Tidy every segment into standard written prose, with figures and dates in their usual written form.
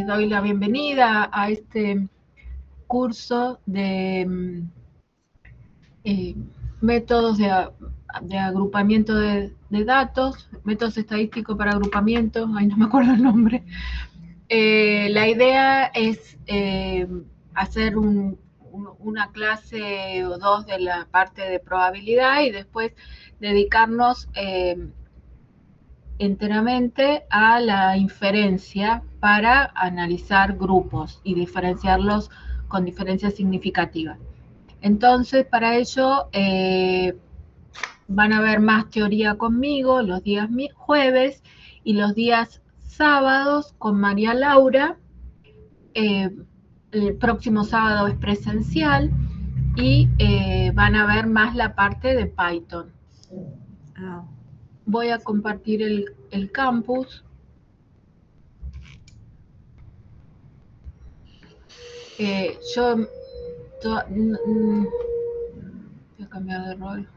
doy la bienvenida a este curso de métodos de agrupamiento de datos, métodos estadísticos para agrupamiento, ay, no me acuerdo el nombre. La idea es hacer una clase o dos de la parte de probabilidad y después dedicarnos enteramente a la inferencia para analizar grupos y diferenciarlos con diferencias significativas. Entonces, para ello van a ver más teoría conmigo los días jueves y los días sábados con María Laura. El próximo sábado es presencial y van a ver más la parte de Python. Voy a compartir el campus. Voy a cambiar de rol.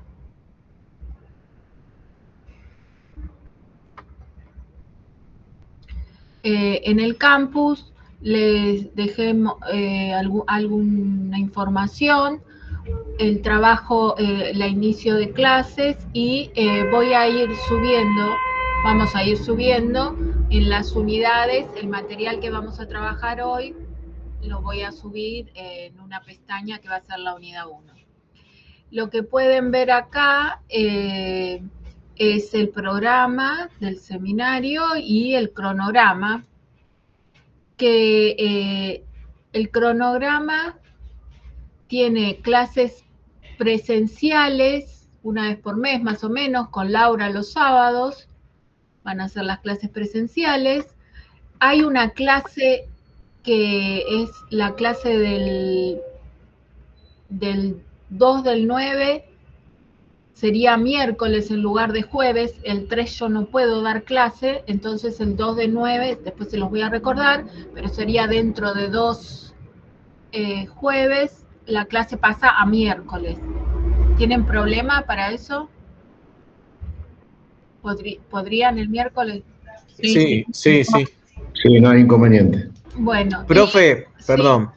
En el campus les dejé alguna información, el trabajo, la inicio de clases y voy a ir subiendo, vamos a ir subiendo en las unidades el material que vamos a trabajar hoy. Lo voy a subir en una pestaña que va a ser la unidad 1. Lo que pueden ver acá es el programa del seminario y el cronograma, que el cronograma tiene clases presenciales una vez por mes más o menos, con Laura los sábados, van a ser las clases presenciales. Hay una clase que es la clase del 2 del 9, sería miércoles en lugar de jueves. El 3 yo no puedo dar clase, entonces el 2 de 9, después se los voy a recordar, pero sería dentro de 2 jueves, la clase pasa a miércoles. ¿Tienen problema para eso? ¿Podrían el miércoles? Sí. Sí, no hay inconveniente. Bueno. Profe, perdón,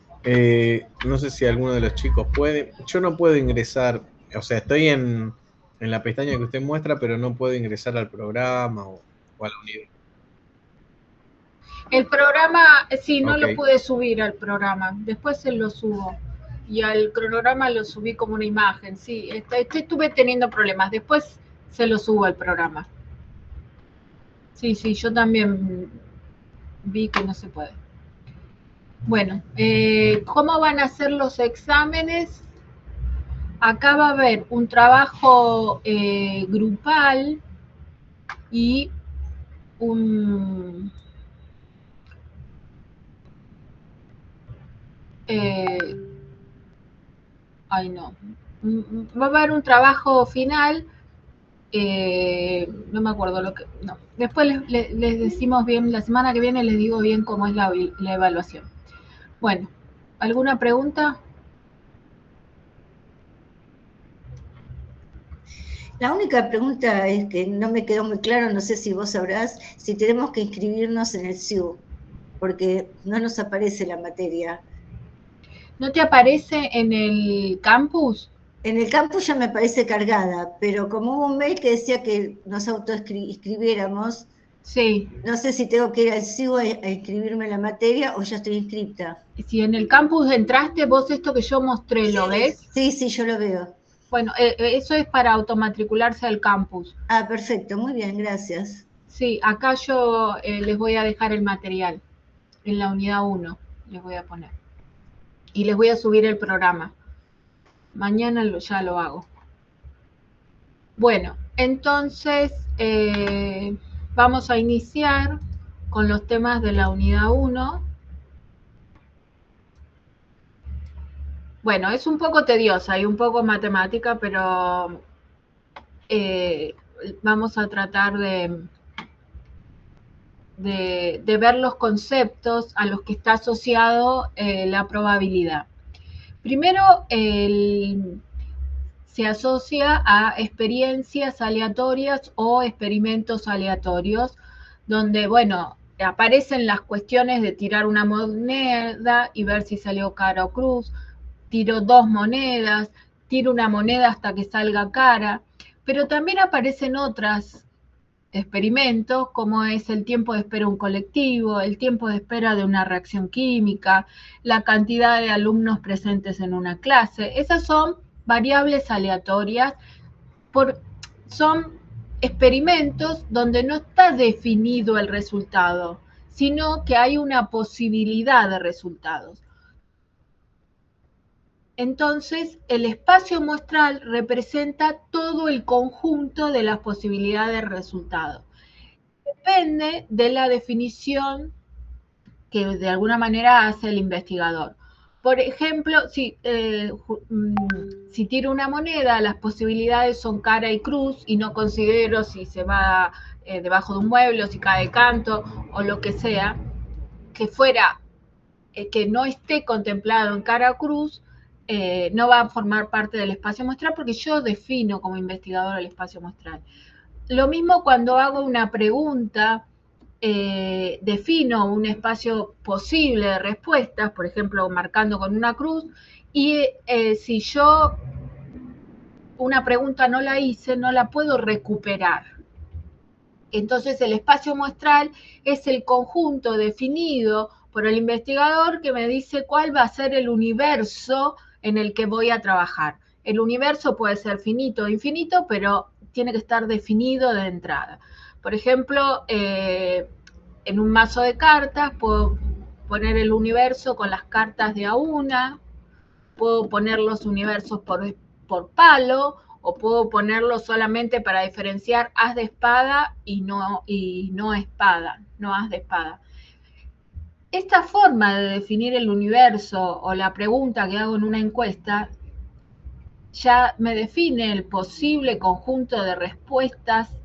no sé si alguno de los chicos puede. Yo no puedo ingresar, o sea, estoy en la pestaña que usted muestra, pero no puedo ingresar al programa o a la unidad. El programa, sí, no lo pude subir al programa, después se lo subo. Y al cronograma lo subí como una imagen, sí, estuve teniendo problemas, después se lo subo al programa. Sí, yo también vi que no se puede. Bueno, ¿cómo van a ser los exámenes? Acá va a haber un trabajo grupal y un... ay, no. Va a haber un trabajo final, no me acuerdo lo que... No. Después les decimos bien, la semana que viene les digo bien cómo es la evaluación. Bueno, ¿alguna pregunta? La única pregunta es que no me quedó muy claro, no sé si vos sabrás, si tenemos que inscribirnos en el SIU, porque no nos aparece la materia. ¿No te aparece en el campus? En el campus ya me aparece cargada, pero como hubo un mail que decía que nos autoinscribiéramos, sí. No sé si tengo que ir al SIU a inscribirme en la materia o ya estoy inscripta. Si en el campus entraste, vos esto que yo mostré, ¿lo ves? Sí, yo lo veo. Bueno, eso es para automatricularse al campus. Ah, perfecto, muy bien, gracias. Sí, acá yo les voy a dejar el material, en la unidad 1 les voy a poner. Y les voy a subir el programa. Mañana ya lo hago. Bueno, entonces vamos a iniciar con los temas de la unidad 1. Bueno, es un poco tediosa y un poco matemática, pero vamos a tratar de ver los conceptos a los que está asociado la probabilidad. Primero, se asocia a experiencias aleatorias o experimentos aleatorios, donde, bueno, aparecen las cuestiones de tirar una moneda y ver si salió cara o cruz, tiro 2 monedas, tiro una moneda hasta que salga cara, pero también aparecen otros experimentos, como es el tiempo de espera de un colectivo, el tiempo de espera de una reacción química, la cantidad de alumnos presentes en una clase. Esas son variables aleatorias, son experimentos donde no está definido el resultado, sino que hay una posibilidad de resultados. Entonces, el espacio muestral representa todo el conjunto de las posibilidades de resultados. Depende de la definición que de alguna manera hace el investigador. Por ejemplo, si tiro una moneda, las posibilidades son cara y cruz y no considero si se va debajo de un mueble o si cae de canto o lo que sea, que fuera que no esté contemplado en cara o cruz, no va a formar parte del espacio muestral porque yo defino como investigador el espacio muestral. Lo mismo cuando hago una pregunta, defino un espacio posible de respuestas, por ejemplo, marcando con una cruz, y si yo una pregunta no la hice, no la puedo recuperar. Entonces el espacio muestral es el conjunto definido por el investigador que me dice cuál va a ser el universo en el que voy a trabajar. El universo puede ser finito o infinito, pero tiene que estar definido de entrada. Por ejemplo, en un mazo de cartas puedo poner el universo con las cartas de a una, puedo poner los universos por palo, o puedo ponerlo solamente para diferenciar as de espada y no espada, no as de espada. Esta forma de definir el universo o la pregunta que hago en una encuesta ya me define el posible conjunto de respuestas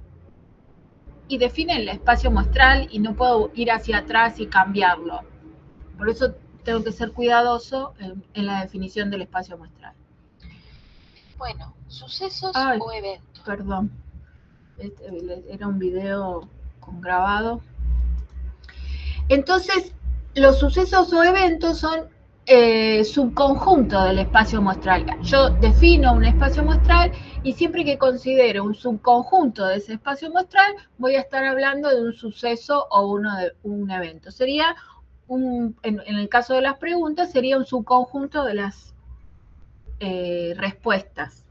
y define el espacio muestral y no puedo ir hacia atrás y cambiarlo. Por eso tengo que ser cuidadoso en la definición del espacio muestral. Bueno, sucesos o eventos. Perdón, era un video con grabado. Entonces, los sucesos o eventos son subconjuntos del espacio muestral. Yo defino un espacio muestral y siempre que considere un subconjunto de ese espacio muestral, voy a estar hablando de un suceso o un evento. Sería en el caso de las preguntas, sería un subconjunto de las respuestas.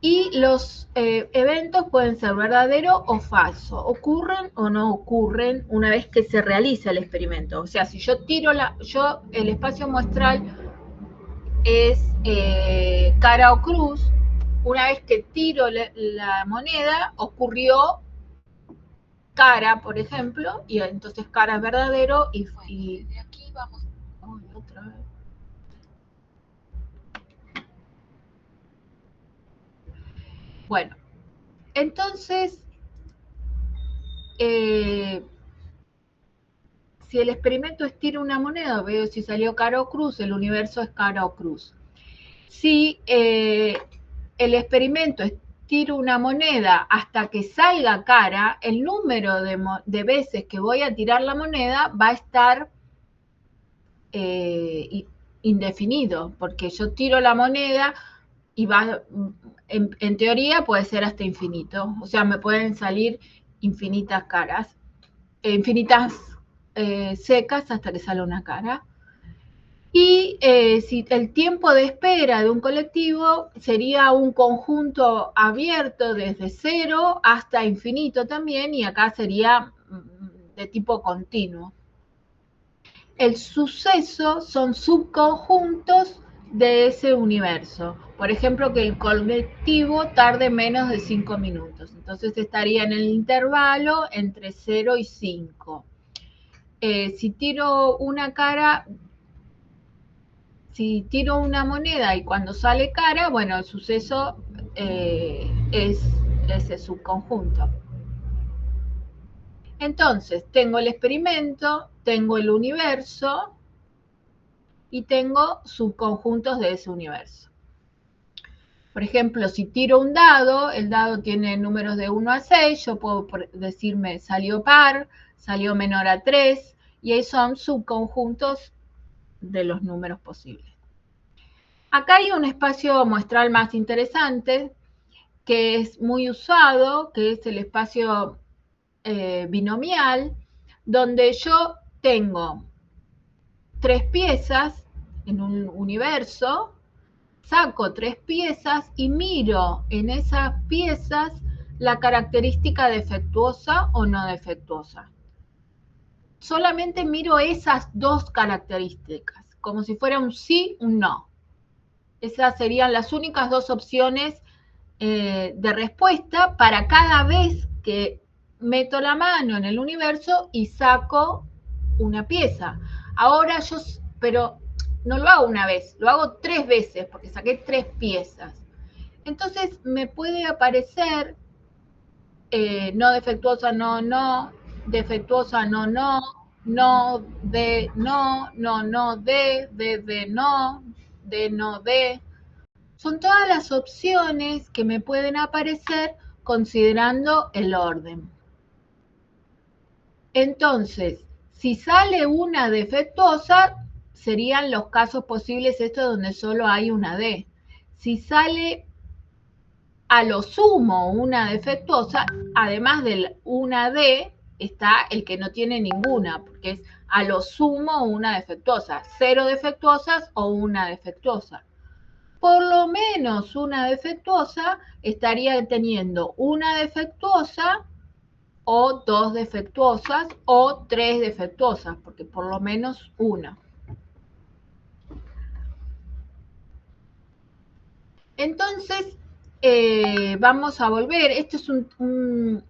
Y los eventos pueden ser verdadero o falso, ocurren o no ocurren una vez que se realiza el experimento. O sea, si yo tiro el espacio muestral es cara o cruz, una vez que tiro la moneda, ocurrió cara, por ejemplo, y entonces cara es verdadero y de aquí vamos. Otra vez. Bueno, entonces, si el experimento es tiro una moneda, veo si salió cara o cruz, el universo es cara o cruz. Si el experimento es tiro una moneda hasta que salga cara, el número de veces que voy a tirar la moneda va a estar indefinido, porque yo tiro la moneda y va, en teoría puede ser hasta infinito, o sea, me pueden salir infinitas caras, infinitas secas hasta que sale una cara. Y si el tiempo de espera de un colectivo sería un conjunto abierto desde 0 hasta infinito también, y acá sería de tipo continuo. El suceso son subconjuntos de ese universo. Por ejemplo, que el colectivo tarde menos de 5 minutos. Entonces estaría en el intervalo entre 0 y 5. Si tiro una cara, si tiro una moneda y cuando sale cara, bueno, el suceso es ese subconjunto. Entonces, tengo el experimento, tengo el universo y tengo subconjuntos de ese universo. Por ejemplo, si tiro un dado, el dado tiene números de 1 a 6, yo puedo decirme salió par, salió menor a 3, y ahí son subconjuntos de los números posibles. Acá hay un espacio muestral más interesante, que es muy usado, que es el espacio binomial, donde yo tengo 3 piezas en un universo, saco 3 piezas y miro en esas piezas la característica defectuosa o no defectuosa. Solamente miro esas 2 características, como si fuera un sí, un no. Esas serían las únicas 2 opciones de respuesta para cada vez que meto la mano en el universo y saco una pieza. Ahora pero no lo hago una vez, lo hago 3 veces porque saqué 3 piezas. Entonces me puede aparecer no defectuosa, no, no, defectuosa, no, no, no, de, no, no, no, de, no, de, no, de. Son todas las opciones que me pueden aparecer considerando el orden. Entonces, si sale una defectuosa, serían los casos posibles estos donde solo hay una D. Si sale a lo sumo una defectuosa, además de una D, está el que no tiene ninguna, porque es a lo sumo una defectuosa, 0 defectuosas o una defectuosa. Por lo menos una defectuosa estaría teniendo una defectuosa o 2 defectuosas o 3 defectuosas, porque por lo menos una. Entonces, vamos a volver. Este es un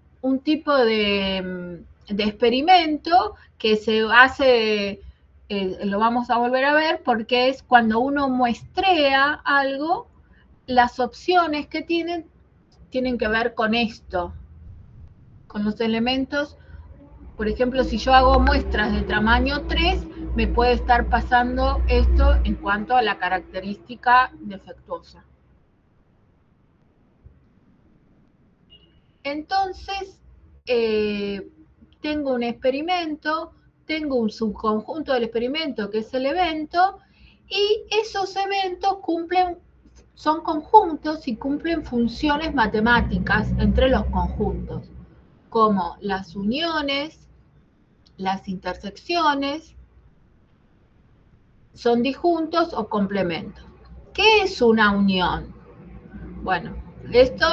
tipo de experimento que se hace, lo vamos a volver a ver, porque es cuando uno muestrea algo, las opciones que tienen que ver con esto, con los elementos. Por ejemplo, si yo hago muestras de tamaño 3, me puede estar pasando esto en cuanto a la característica defectuosa. Entonces, tengo un experimento, tengo un subconjunto del experimento que es el evento, y esos eventos son conjuntos y cumplen funciones matemáticas entre los conjuntos, como las uniones, las intersecciones, son disjuntos o complementos. ¿Qué es una unión? Bueno, esto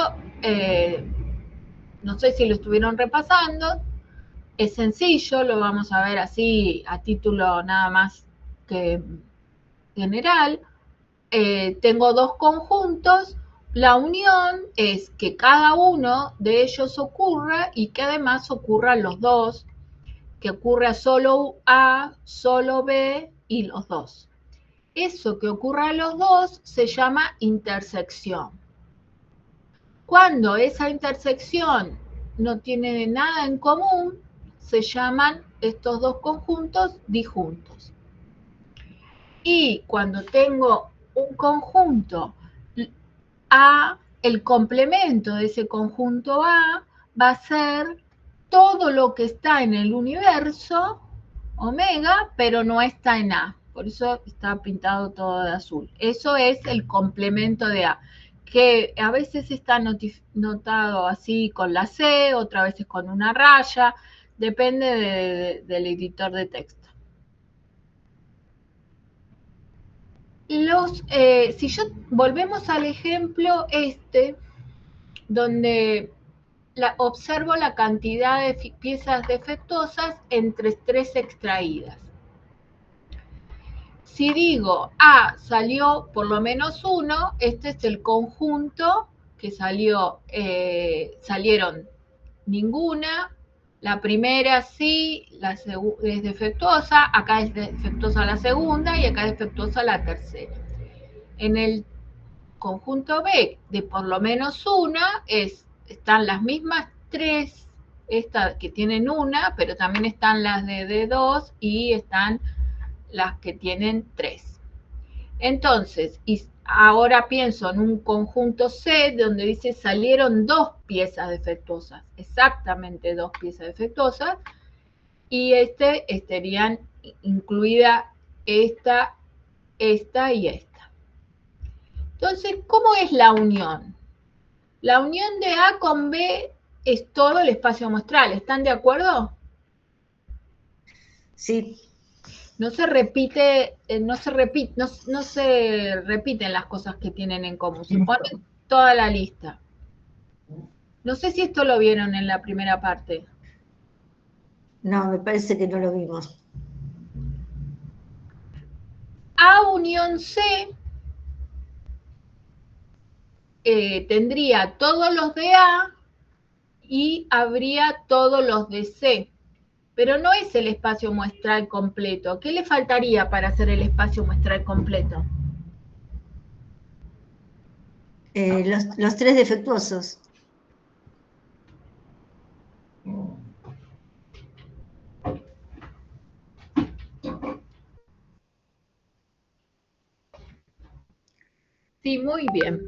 no sé si lo estuvieron repasando, es sencillo, lo vamos a ver así a título nada más que general. Tengo 2 conjuntos, la unión es que cada uno de ellos ocurra y que además ocurran los 2, que ocurra solo A, solo B y los 2. Eso que ocurra a los 2 se llama intersección. Cuando esa intersección no tiene nada en común, se llaman estos 2 conjuntos disjuntos. Y cuando tengo un conjunto A, el complemento de ese conjunto A va a ser todo lo que está en el universo, omega, pero no está en A. Por eso está pintado todo de azul. Eso es el complemento de A, que a veces está notado así con la C, otras veces con una raya, depende del editor de texto. Si volvemos al ejemplo donde observo la cantidad de piezas defectuosas entre 3 extraídas. Si digo A salió por lo menos 1, este es el conjunto que salieron ninguna, la primera sí, es defectuosa, acá es defectuosa la segunda y acá es defectuosa la tercera. En el conjunto B de por lo menos una están las mismas 3, estas que tienen una, pero también están las de 2 y están las que tienen 3. Entonces, ahora pienso en un conjunto C donde dice salieron 2 piezas defectuosas, exactamente 2 piezas defectuosas, y estarían incluida esta y esta. Entonces, ¿cómo es la unión? La unión de A con B es todo el espacio muestral. ¿Están de acuerdo? Sí. No se repiten las cosas que tienen en común. Se ponen toda la lista. No sé si esto lo vieron en la primera parte. No, me parece que no lo vimos. A unión C tendría todos los de A y habría todos los de C. Pero no es el espacio muestral completo. ¿Qué le faltaría para hacer el espacio muestral completo? Los 3 defectuosos. Sí, muy bien.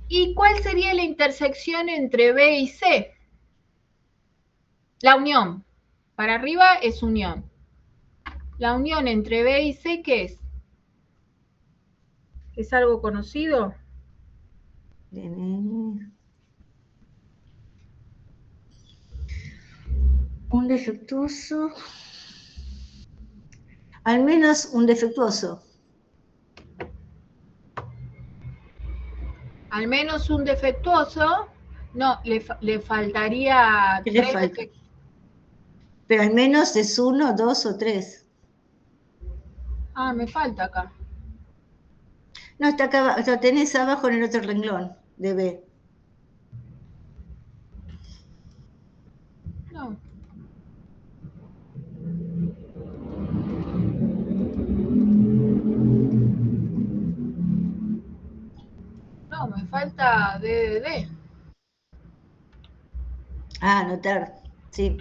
¿Y cuál sería la intersección entre B y C? La unión. Para arriba es unión. La unión entre B y C, ¿qué es? ¿Es algo conocido? Un defectuoso. Al menos un defectuoso. Al menos un defectuoso. No, le faltaría ¿Qué le falta? Pero al menos es 1, 2 o 3. Ah, me falta acá. No, está acá, lo tenés abajo en el otro renglón de B. No. No, me falta D de D. Ah, anotar, sí.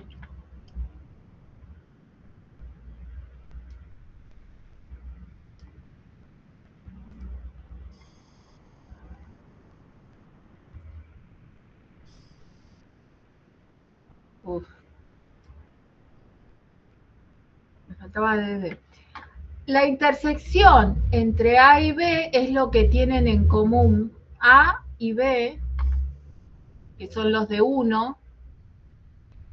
Uf. Me faltaba D de D. La intersección entre A y B es lo que tienen en común A y B, que son los de 1,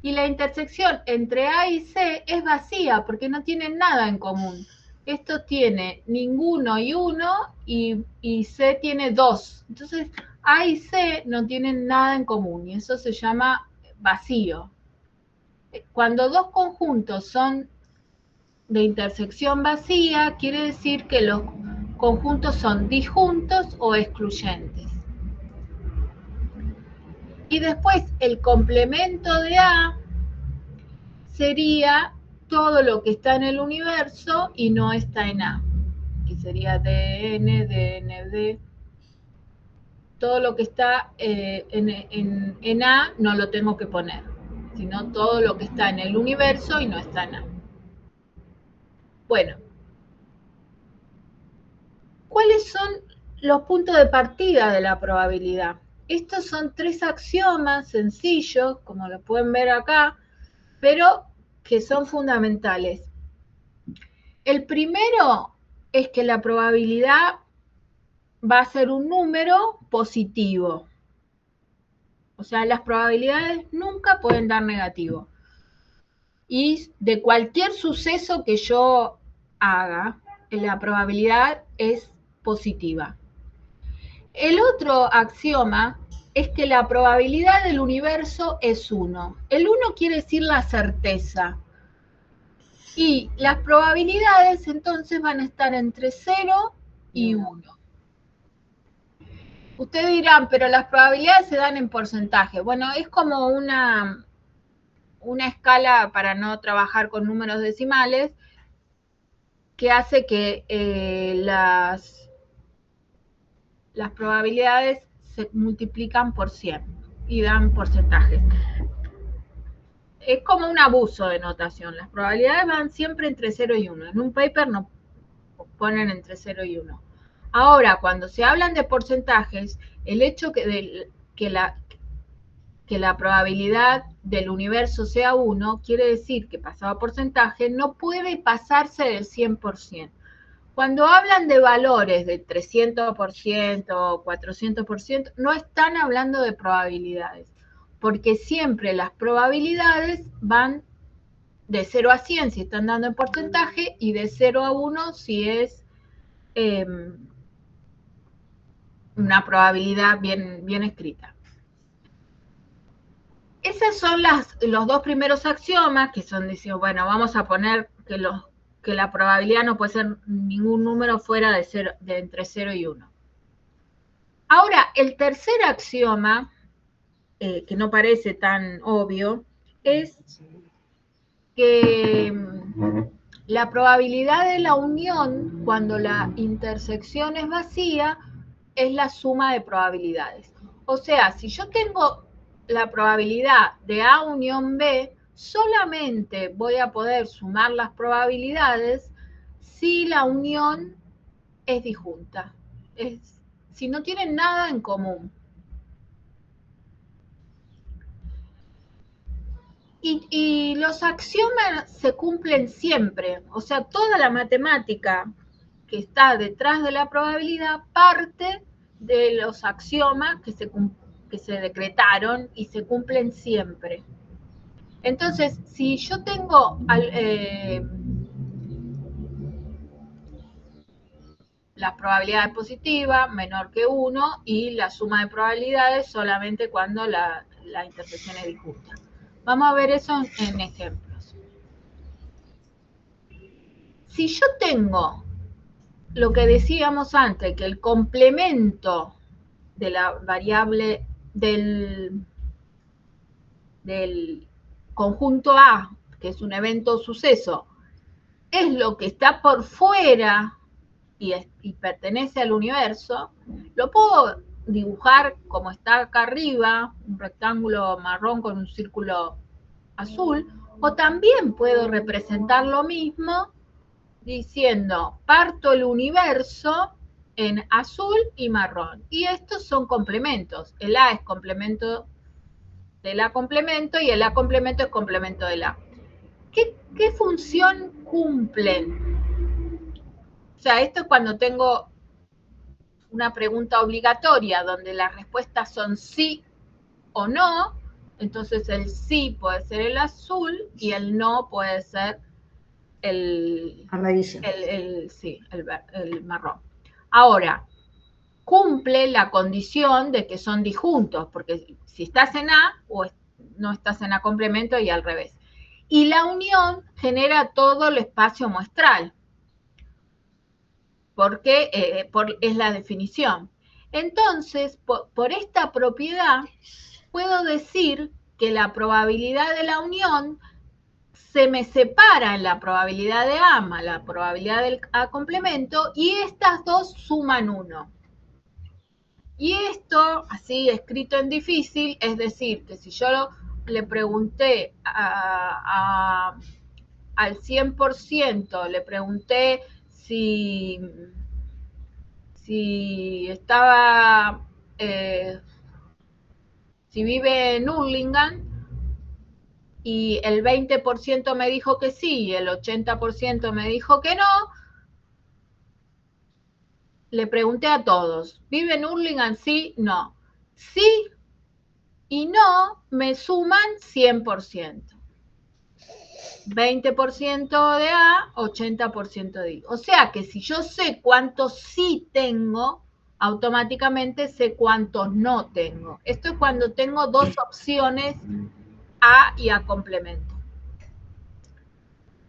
y la intersección entre A y C es vacía porque no tienen nada en común. Esto tiene ninguno y 1 y C tiene 2. Entonces A y C no tienen nada en común y eso se llama vacío. Cuando dos conjuntos son de intersección vacía, quiere decir que los conjuntos son disjuntos o excluyentes. Y después el complemento de A sería todo lo que está en el universo y no está en A, que sería DN, DND. Todo lo que está en A no lo tengo que poner, sino todo lo que está en el universo y no está en A. Bueno, ¿cuáles son los puntos de partida de la probabilidad? Estos son 3 axiomas sencillos, como lo pueden ver acá, pero que son fundamentales. El primero es que la probabilidad va a ser un número positivo. O sea, las probabilidades nunca pueden dar negativo. Y de cualquier suceso que yo haga, la probabilidad es positiva. El otro axioma es que la probabilidad del universo es 1. El 1 quiere decir la certeza. Y las probabilidades entonces van a estar entre 0 y 1. Ustedes dirán, pero las probabilidades se dan en porcentaje. Bueno, es como una escala para no trabajar con números decimales que hace que las probabilidades se multiplican por 100 y dan porcentajes. Es como un abuso de notación. Las probabilidades van siempre entre 0 y 1. En un paper no ponen entre 0 y 1. Ahora, cuando se hablan de porcentajes, el hecho que la probabilidad del universo sea 1 quiere decir que pasado a porcentaje no puede pasarse del 100%. Cuando hablan de valores de 300%, 400%, no están hablando de probabilidades, porque siempre las probabilidades van de 0 a 100 si están dando en porcentaje y de 0 a 1 si es una probabilidad bien escrita. Esos son los dos primeros axiomas que son, diciendo, bueno, vamos a poner que la probabilidad no puede ser ningún número fuera de entre 0 y 1. Ahora, el tercer axioma, que no parece tan obvio, es que la probabilidad de la unión, cuando la intersección es vacía, es la suma de probabilidades. O sea, si yo tengo la probabilidad de A unión B, solamente voy a poder sumar las probabilidades si la unión es disjunta, si no tienen nada en común. Y los axiomas se cumplen siempre, o sea, toda la matemática que está detrás de la probabilidad parte de los axiomas que se decretaron y se cumplen siempre. Entonces, si yo tengo la probabilidad positiva menor que 1 y la suma de probabilidades solamente cuando la intersección es disjunta. Vamos a ver eso en ejemplos. Si yo tengo lo que decíamos antes, que el complemento de la variable del conjunto A, que es un evento o suceso, es lo que está por fuera y pertenece al universo, lo puedo dibujar como está acá arriba, un rectángulo marrón con un círculo azul, o también puedo representar lo mismo diciendo, parto el universo en azul y marrón. Y estos son complementos. El A es complemento del A complemento y el A complemento es complemento del A. ¿Qué función cumplen? O sea, esto es cuando tengo una pregunta obligatoria donde las respuestas son sí o no. Entonces el sí puede ser el azul y el no puede ser el amarillo. El marrón. Ahora, cumple la condición de que son disjuntos, porque si estás en A, o no estás en A complemento y al revés. Y la unión genera todo el espacio muestral, porque es la definición. Entonces, por esta propiedad, puedo decir que la probabilidad de la unión se me separa en la probabilidad de A más la probabilidad del A complemento y estas dos suman 1. Y esto, así escrito en difícil, es decir, que si yo le pregunté al 100%, le pregunté si estaba, si vive en Hurlingham, y el 20% me dijo que sí y el 80% me dijo que no, le pregunté a todos, ¿vive en Hurlingham? Sí, no. Sí y no me suman 100%. 20% de A, 80% de I. O sea que si yo sé cuántos sí tengo, automáticamente sé cuántos no tengo. Esto es cuando tengo dos opciones, A y A complemento.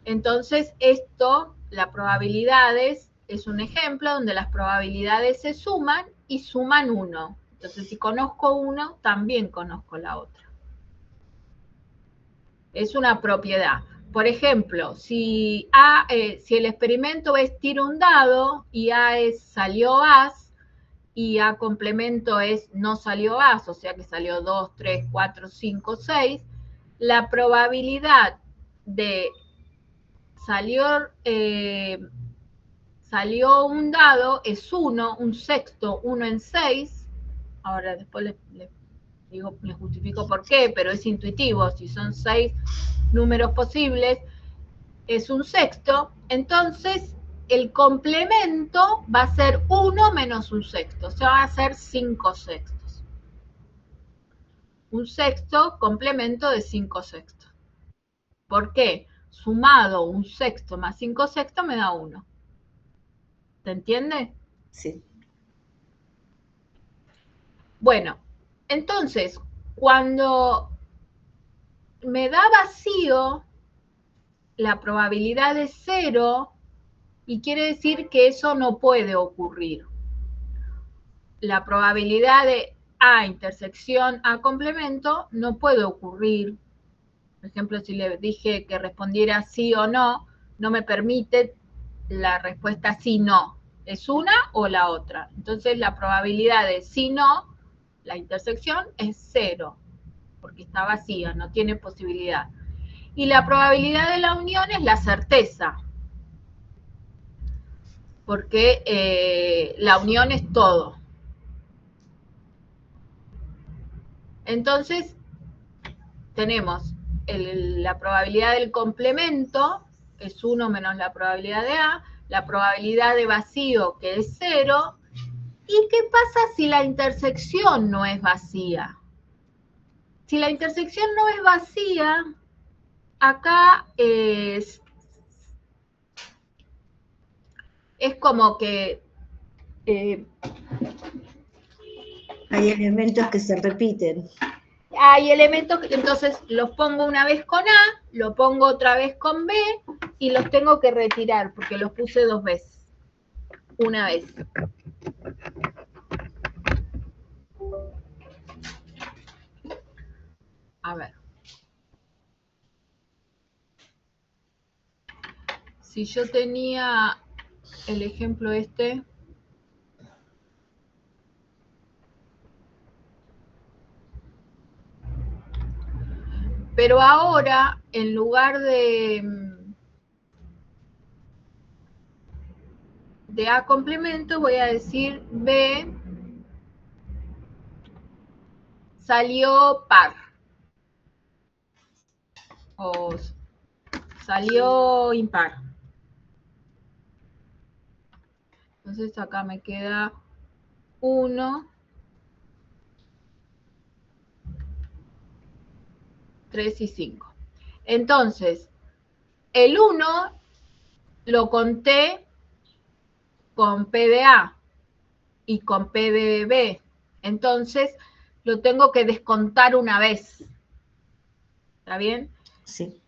Entonces, las probabilidades, es un ejemplo donde las probabilidades se suman y suman 1. Entonces, si conozco uno, también conozco la otra. Es una propiedad. Por ejemplo, si el experimento es tiro un dado y A es salió as y A complemento es no salió as, o sea que salió 2, 3, 4, 5, 6, la probabilidad de salió un dado, es 1, un sexto, 1 en 6. Ahora después les justifico por qué, pero es intuitivo. Si son 6 números posibles, es un sexto. Entonces, el complemento va a ser 1 menos un sexto. O sea, va a ser 5 sextos. Un sexto complemento de 5 sextos. ¿Por qué? Sumado un sexto más 5 sextos me da 1. ¿Se entiende? Sí. Bueno, entonces, cuando me da vacío, la probabilidad es 0 y quiere decir que eso no puede ocurrir. La probabilidad de A intersección A complemento no puede ocurrir. Por ejemplo, si le dije que respondiera sí o no, no me permite la respuesta sí, no. Es una o la otra. Entonces la probabilidad de sí, no, la intersección es 0, porque está vacía, no tiene posibilidad. Y la probabilidad de la unión es la certeza, porque la unión es todo. Entonces, tenemos la probabilidad del complemento, es 1 menos la probabilidad de A, la probabilidad de vacío, que es 0, ¿y qué pasa si la intersección no es vacía? Si la intersección no es vacía, acá es como que hay elementos que se repiten. Hay elementos que entonces los pongo una vez con A, lo pongo otra vez con B y los tengo que retirar porque los puse 2 veces. Una vez. A ver. Si yo tenía el ejemplo este. Pero ahora, en lugar de A complemento, voy a decir B salió par. O salió impar. Entonces acá me queda 1, 3 y 5. Entonces, el 1 lo conté con P de A y con P de B. Entonces, lo tengo que descontar una vez. ¿Está bien? Sí.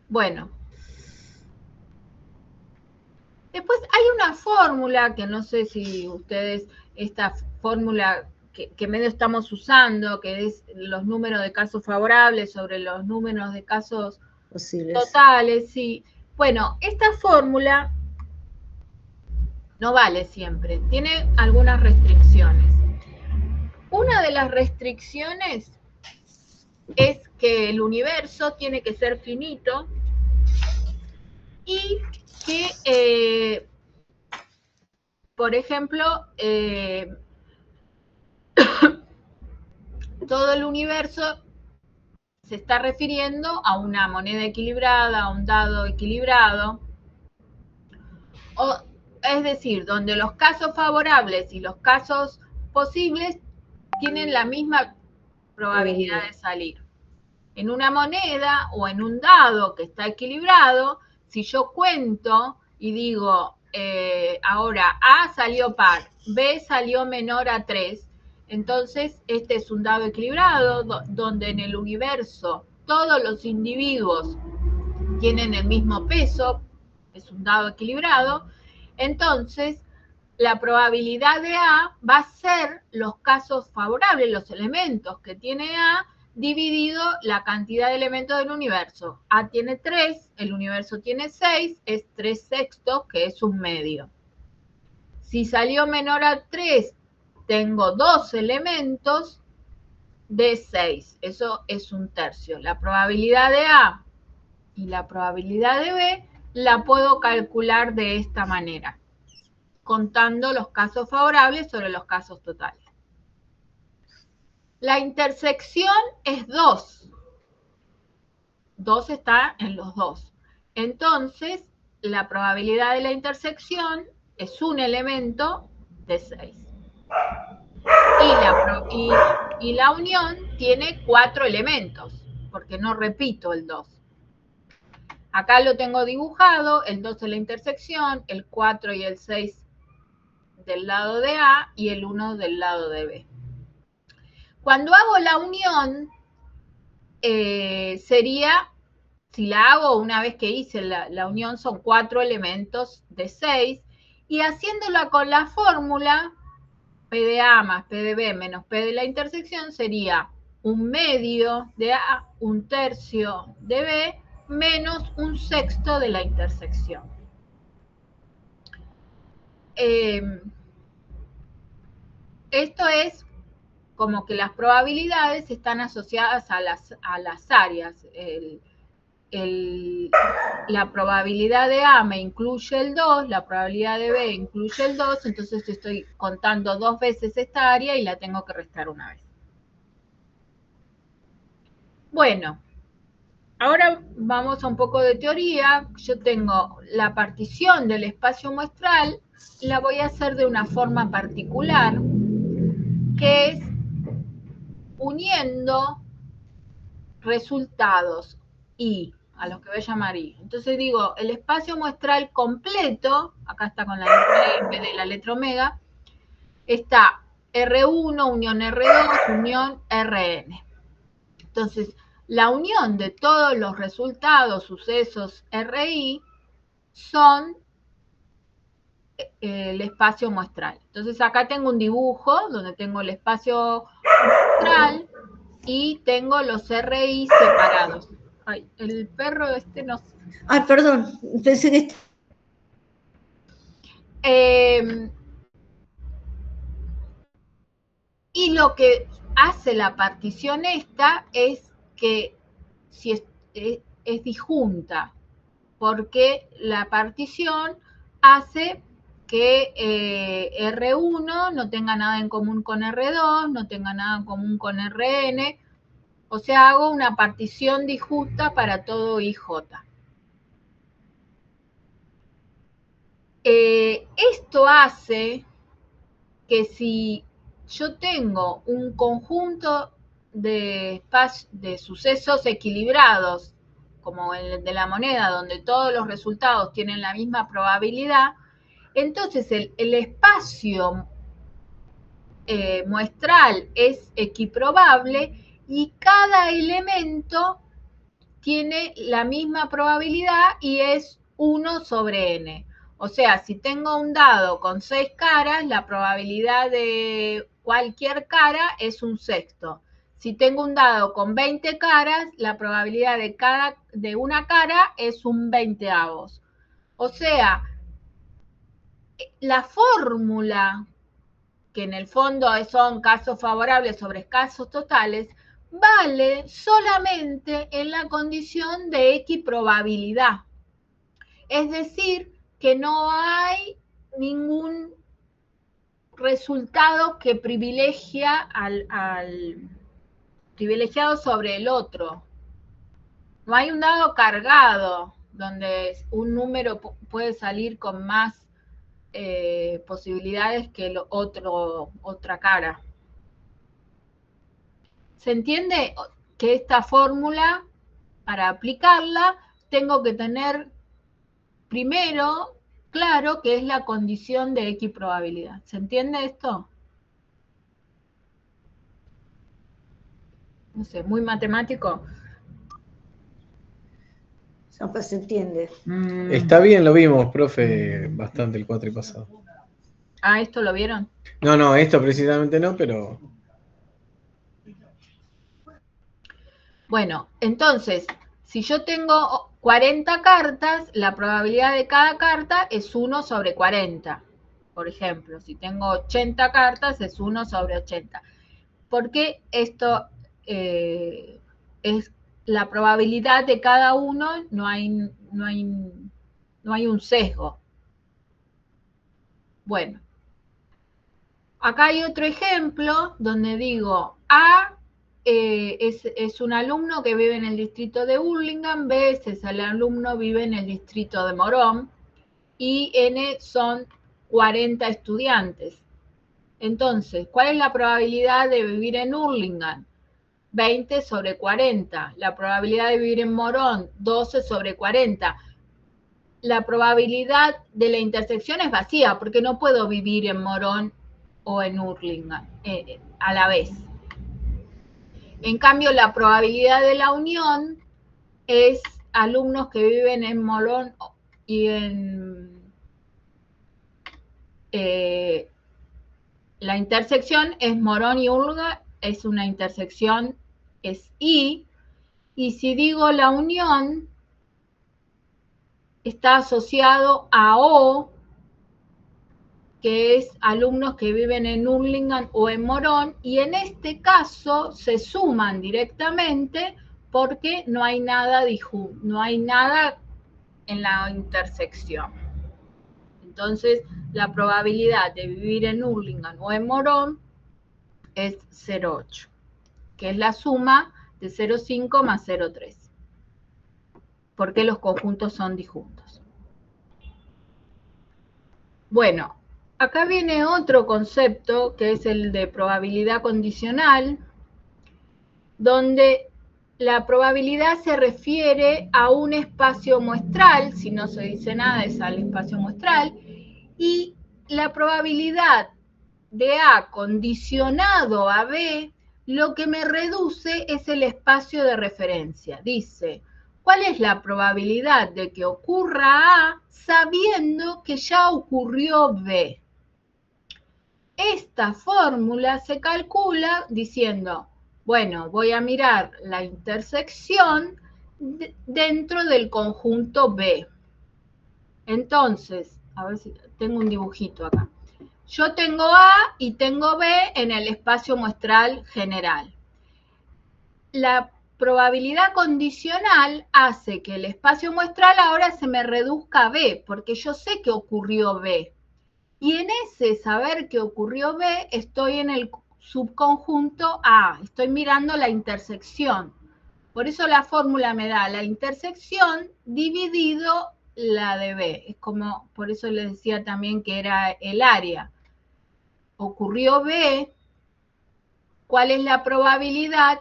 Bueno. Después hay una fórmula que no sé si ustedes, esta fórmula que medio estamos usando, que es los números de casos favorables sobre los números de casos posibles. Totales, sí. Bueno, esta fórmula no vale siempre, tiene algunas restricciones. Una de las restricciones es que el universo tiene que ser finito y que, por ejemplo, todo el universo se está refiriendo a una moneda equilibrada, a un dado equilibrado, es decir, donde los casos favorables y los casos posibles tienen la misma probabilidad de salir. En una moneda o en un dado que está equilibrado, si yo cuento y digo, ahora A salió par, B salió menor a 3, entonces este es un dado equilibrado donde en el universo todos los individuos tienen el mismo peso, es un dado equilibrado, entonces la probabilidad de A va a ser los casos favorables, los elementos que tiene A, dividido la cantidad de elementos del universo. A tiene 3, el universo tiene 6, es 3 sextos, que es un medio. Si salió menor a 3, tengo 2 elementos de 6, eso es un tercio. La probabilidad de A y la probabilidad de B la puedo calcular de esta manera, contando los casos favorables sobre los casos totales. La intersección es 2. 2 está en los dos. Entonces, la probabilidad de la intersección es un elemento de 6. Y la unión tiene 4 elementos, porque no repito el 2. Acá lo tengo dibujado, el 2 es la intersección, el 4 y el 6 del lado de A y el 1 del lado de B. Cuando hago la unión, sería, si la hago una vez que hice la unión, son 4 elementos de 6, y haciéndola con la fórmula, P de A más P de B menos P de la intersección sería 1/2 de A, 1/3 de B, menos 1/6 de la intersección. Esto es como que las probabilidades están asociadas a las áreas. La probabilidad de A me incluye el 2, la probabilidad de B incluye el 2, entonces estoy contando 2 veces esta área y la tengo que restar una vez. Bueno, ahora vamos a un poco de teoría. Yo tengo la partición del espacio muestral, la voy a hacer de una forma particular, que es uniendo resultados I, a los que voy a llamar I. Entonces digo, el espacio muestral completo, acá está con la letra E en vez de la letra omega, está R1, unión R2, unión Rn. Entonces, la unión de todos los resultados, sucesos Ri, son el espacio muestral. Entonces, acá tengo un dibujo donde tengo el espacio muestral y tengo los RI separados. Ay, el perro este no... Ay, perdón, pensé que... Y lo que hace la partición esta es que si es disjunta, porque la partición hace que R1 no tenga nada en común con R2, no tenga nada en común con Rn, o sea, hago una partición disjunta para todo IJ. Esto hace que si yo tengo un conjunto de sucesos equilibrados, como el de la moneda, donde todos los resultados tienen la misma probabilidad, entonces el espacio muestral es equiprobable y cada elemento tiene la misma probabilidad y es 1 sobre n. O sea, si tengo un dado con 6 caras, la probabilidad de cualquier cara es 1/6. Si tengo un dado con 20 caras, la probabilidad de una cara es 1/20. O sea, la fórmula, que en el fondo son casos favorables sobre casos totales, vale solamente en la condición de equiprobabilidad. Es decir, que no hay ningún resultado que privilegia al privilegiado sobre el otro. No hay un dado cargado donde un número puede salir con más posibilidades que otra cara. ¿Se entiende que esta fórmula, para aplicarla, tengo que tener primero claro que es la condición de equiprobabilidad? ¿Se entiende esto? No sé, muy matemático. No, pues se entiende. Está bien, lo vimos, profe, bastante el cuatri pasado. Ah, ¿esto lo vieron? No, esto precisamente no, pero... Bueno, entonces, si yo tengo 40 cartas, la probabilidad de cada carta es 1 sobre 40. Por ejemplo, si tengo 80 cartas, es 1 sobre 80. Porque esto es la probabilidad de cada uno, no hay no hay un sesgo. Bueno, acá hay otro ejemplo donde digo A es un alumno que vive en el distrito de Hurlingham, B es el alumno que vive en el distrito de Morón y N son 40 estudiantes. Entonces, ¿cuál es la probabilidad de vivir en Hurlingham? 20 sobre 40. La probabilidad de vivir en Morón, 12 sobre 40. La probabilidad de la intersección es vacía, porque no puedo vivir en Morón o en Hurlingham a la vez. En cambio, la probabilidad de la unión es alumnos que viven en Morón y en... la intersección es Morón y Hurlingham, es una intersección, es I, y si digo la unión, está asociado a O, que es alumnos que viven en Hurlingham o en Morón, y en este caso se suman directamente porque no hay nada en la intersección. Entonces, la probabilidad de vivir en Hurlingham o en Morón es 0,8, que es la suma de 0,5 más 0,3, porque los conjuntos son disjuntos. Bueno, acá viene otro concepto que es el de probabilidad condicional, donde la probabilidad se refiere a un espacio muestral, si no se dice nada es al espacio muestral, y la probabilidad de A condicionado a B, lo que me reduce es el espacio de referencia. Dice, ¿cuál es la probabilidad de que ocurra A sabiendo que ya ocurrió B? Esta fórmula se calcula diciendo, bueno, voy a mirar la intersección dentro del conjunto B. Entonces, a ver si tengo un dibujito acá. Yo tengo A y tengo B en el espacio muestral general. La probabilidad condicional hace que el espacio muestral ahora se me reduzca a B, porque yo sé que ocurrió B. Y en ese saber que ocurrió B, estoy en el subconjunto A, estoy mirando la intersección. Por eso la fórmula me da la intersección dividido la de B. Es como, por eso les decía también que era el área. Ocurrió B, ¿cuál es la probabilidad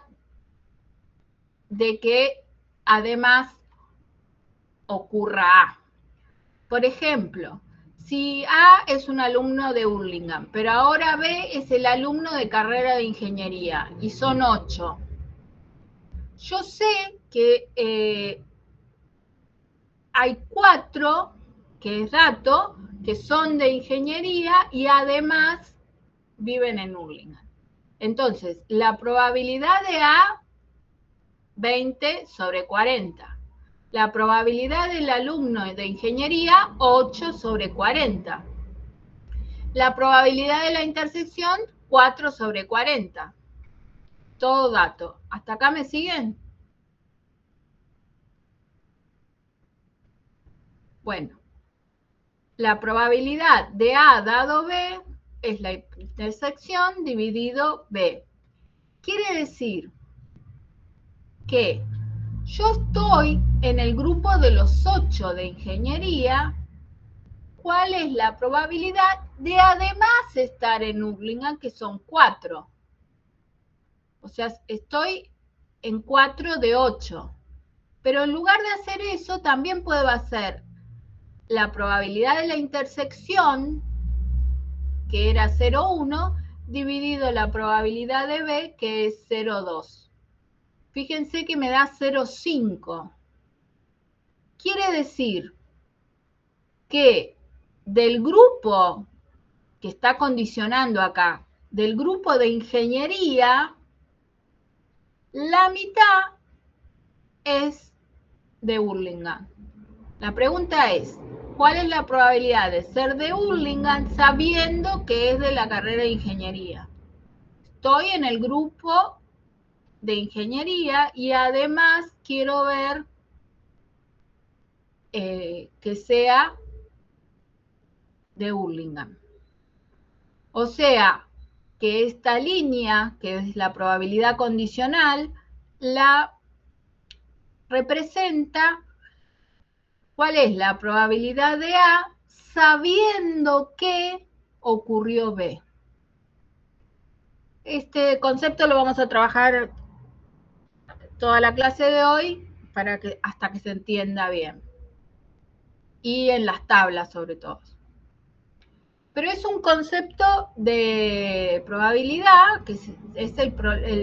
de que además ocurra A? Por ejemplo, si A es un alumno de Hurlingham, pero ahora B es el alumno de carrera de ingeniería y son 8. Yo sé que hay 4, que es dato, que son de ingeniería y además viven en Hurlingham. Entonces, la probabilidad de A, 20 sobre 40. La probabilidad del alumno de ingeniería, 8 sobre 40. La probabilidad de la intersección, 4 sobre 40. Todo dato. ¿Hasta acá me siguen? Bueno, la probabilidad de A dado B es la intersección dividido B. Quiere decir que yo estoy en el grupo de los 8 de ingeniería. ¿Cuál es la probabilidad de además estar en Hurlingham, que son 4? O sea, estoy en 4 de 8. Pero en lugar de hacer eso, también puedo hacer la probabilidad de la intersección, que era 0,1, dividido la probabilidad de B, que es 0,2. Fíjense que me da 0,5. Quiere decir que del grupo que está condicionando acá, del grupo de ingeniería, la mitad es de Hurlingham. La pregunta es, ¿cuál es la probabilidad de ser de Hurlingham sabiendo que es de la carrera de ingeniería? Estoy en el grupo de ingeniería y además quiero ver que sea de Hurlingham. O sea, que esta línea, que es la probabilidad condicional, la representa cuál es la probabilidad de A sabiendo que ocurrió B. Este concepto lo vamos a trabajar toda la clase de hoy hasta que se entienda bien. Y en las tablas sobre todo. Pero es un concepto de probabilidad, que es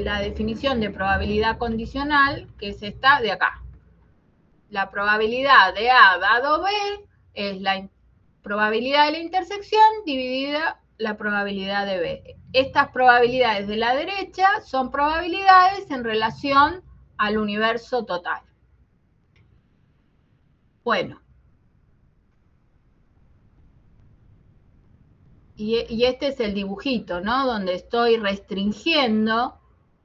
la definición de probabilidad condicional, que es esta de acá. La probabilidad de A dado B es la probabilidad de la intersección dividida la probabilidad de B. Estas probabilidades de la derecha son probabilidades en relación al universo total. Bueno. Y este es el dibujito, ¿no? Donde estoy restringiendo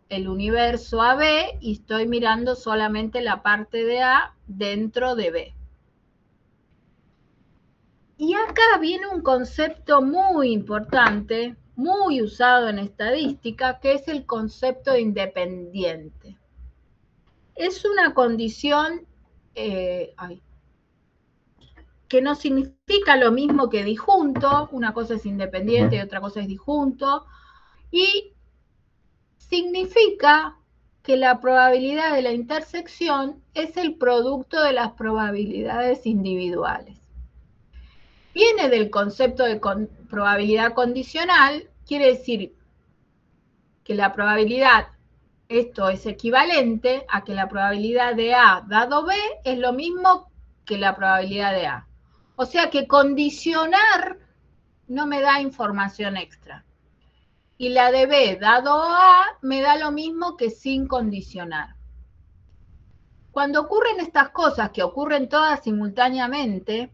el universo a B y estoy mirando solamente la parte de A dentro de B. Y acá viene un concepto muy importante, muy usado en estadística, que es el concepto de independiente. Es una condición que no significa lo mismo que disjunto, una cosa es independiente y otra cosa es disjunto, y significa que la probabilidad de la intersección es el producto de las probabilidades individuales. Viene del concepto de probabilidad condicional, quiere decir que la probabilidad, esto es equivalente a que la probabilidad de A dado B es lo mismo que la probabilidad de A. O sea que condicionar no me da información extra. Y la de B dado A me da lo mismo que sin condicionar. Cuando ocurren estas cosas, que ocurren todas simultáneamente,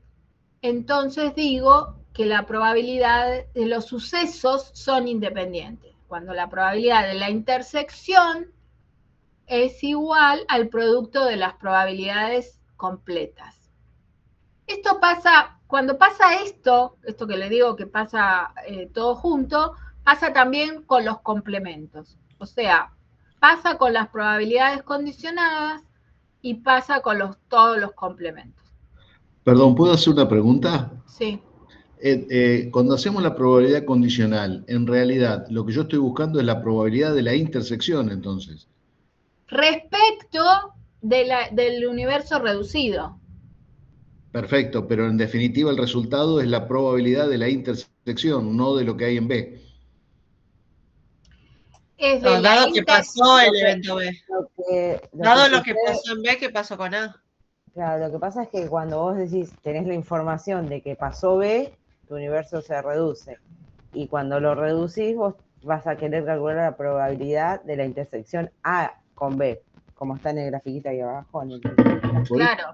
entonces digo que la probabilidad de los sucesos son independientes. Cuando la probabilidad de la intersección es igual al producto de las probabilidades completas. Esto pasa, cuando pasa esto que le digo que pasa todo junto, pasa también con los complementos. O sea, pasa con las probabilidades condicionadas y pasa con todos los complementos. Perdón, ¿puedo hacer una pregunta? Sí. Cuando hacemos la probabilidad condicional, en realidad lo que yo estoy buscando es la probabilidad de la intersección, entonces. Respecto del universo reducido. Perfecto, pero en definitiva el resultado es la probabilidad de la intersección, no de lo que hay en B. Dado que pasó el evento B. Dado lo que pasó en B, ¿qué pasó con A? Claro, lo que pasa es que cuando vos decís, tenés la información de que pasó B, tu universo se reduce. Y cuando lo reducís, vos vas a querer calcular la probabilidad de la intersección A con B, como está en el grafiquito ahí abajo. Claro,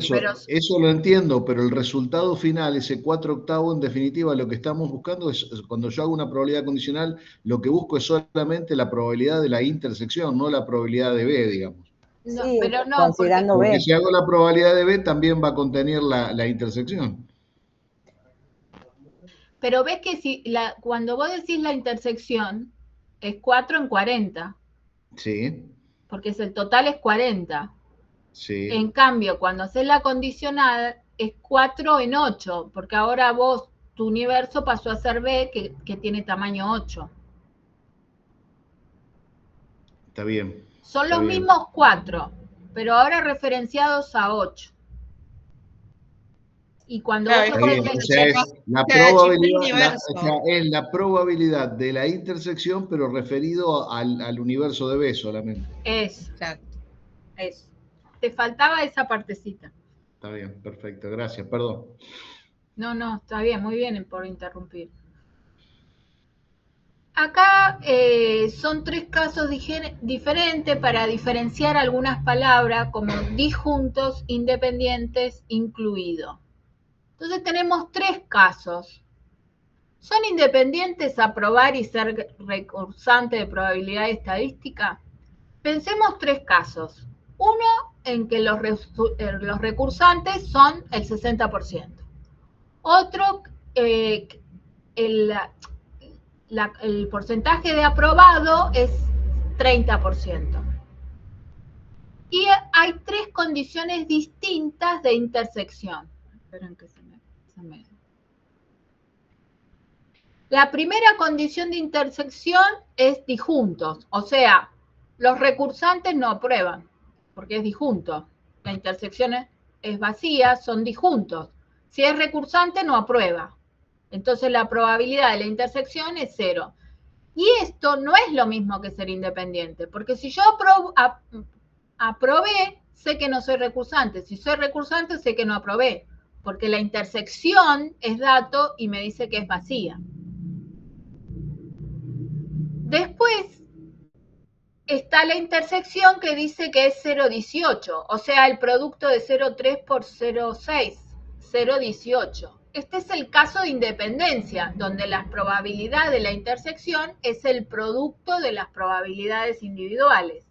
eso lo entiendo, pero el resultado final, ese 4/8, en definitiva, lo que estamos buscando es, cuando yo hago una probabilidad condicional, lo que busco es solamente la probabilidad de la intersección, no la probabilidad de B, digamos. No, sí, pero no, considerando porque B. si hago la probabilidad de B, también va a contener la intersección. Pero ves que cuando vos decís la intersección, es 4 en 40. Sí. Porque el total es 40. Sí. En cambio, cuando haces la condicional, es 4 en 8, porque ahora tu universo pasó a ser B, que tiene tamaño 8. Está bien. Son los mismos 4, pero ahora referenciados a 8. Y cuando vos es la probabilidad, es la probabilidad de la intersección, pero referido al universo de B solamente. Exacto. Eso. Te faltaba esa partecita. Está bien, perfecto, gracias, perdón. No, está bien, muy bien por interrumpir. Acá son 3 casos diferentes para diferenciar algunas palabras como disjuntos, independientes, incluido. Entonces tenemos 3 casos. ¿Son independientes a probar y ser recursante de probabilidad estadística? Pensemos 3 casos. Uno en que los recursantes son el 60%. Otro, el porcentaje de aprobado es 30%. Y hay 3 condiciones distintas de intersección. Esperen que se me... La primera condición de intersección es disjuntos, o sea, los recursantes no aprueban, porque es disjunto. La intersección es vacía, son disjuntos. Si es recursante, no aprueba. Entonces la probabilidad de la intersección es 0. Y esto no es lo mismo que ser independiente, porque si yo aprobé, sé que no soy recursante. Si soy recursante, sé que no aprobé, porque la intersección es dato y me dice que es vacía. Después está la intersección que dice que es 0,18, o sea, el producto de 0,3 por 0,6, 0,18. Este es el caso de independencia, donde la probabilidad de la intersección es el producto de las probabilidades individuales.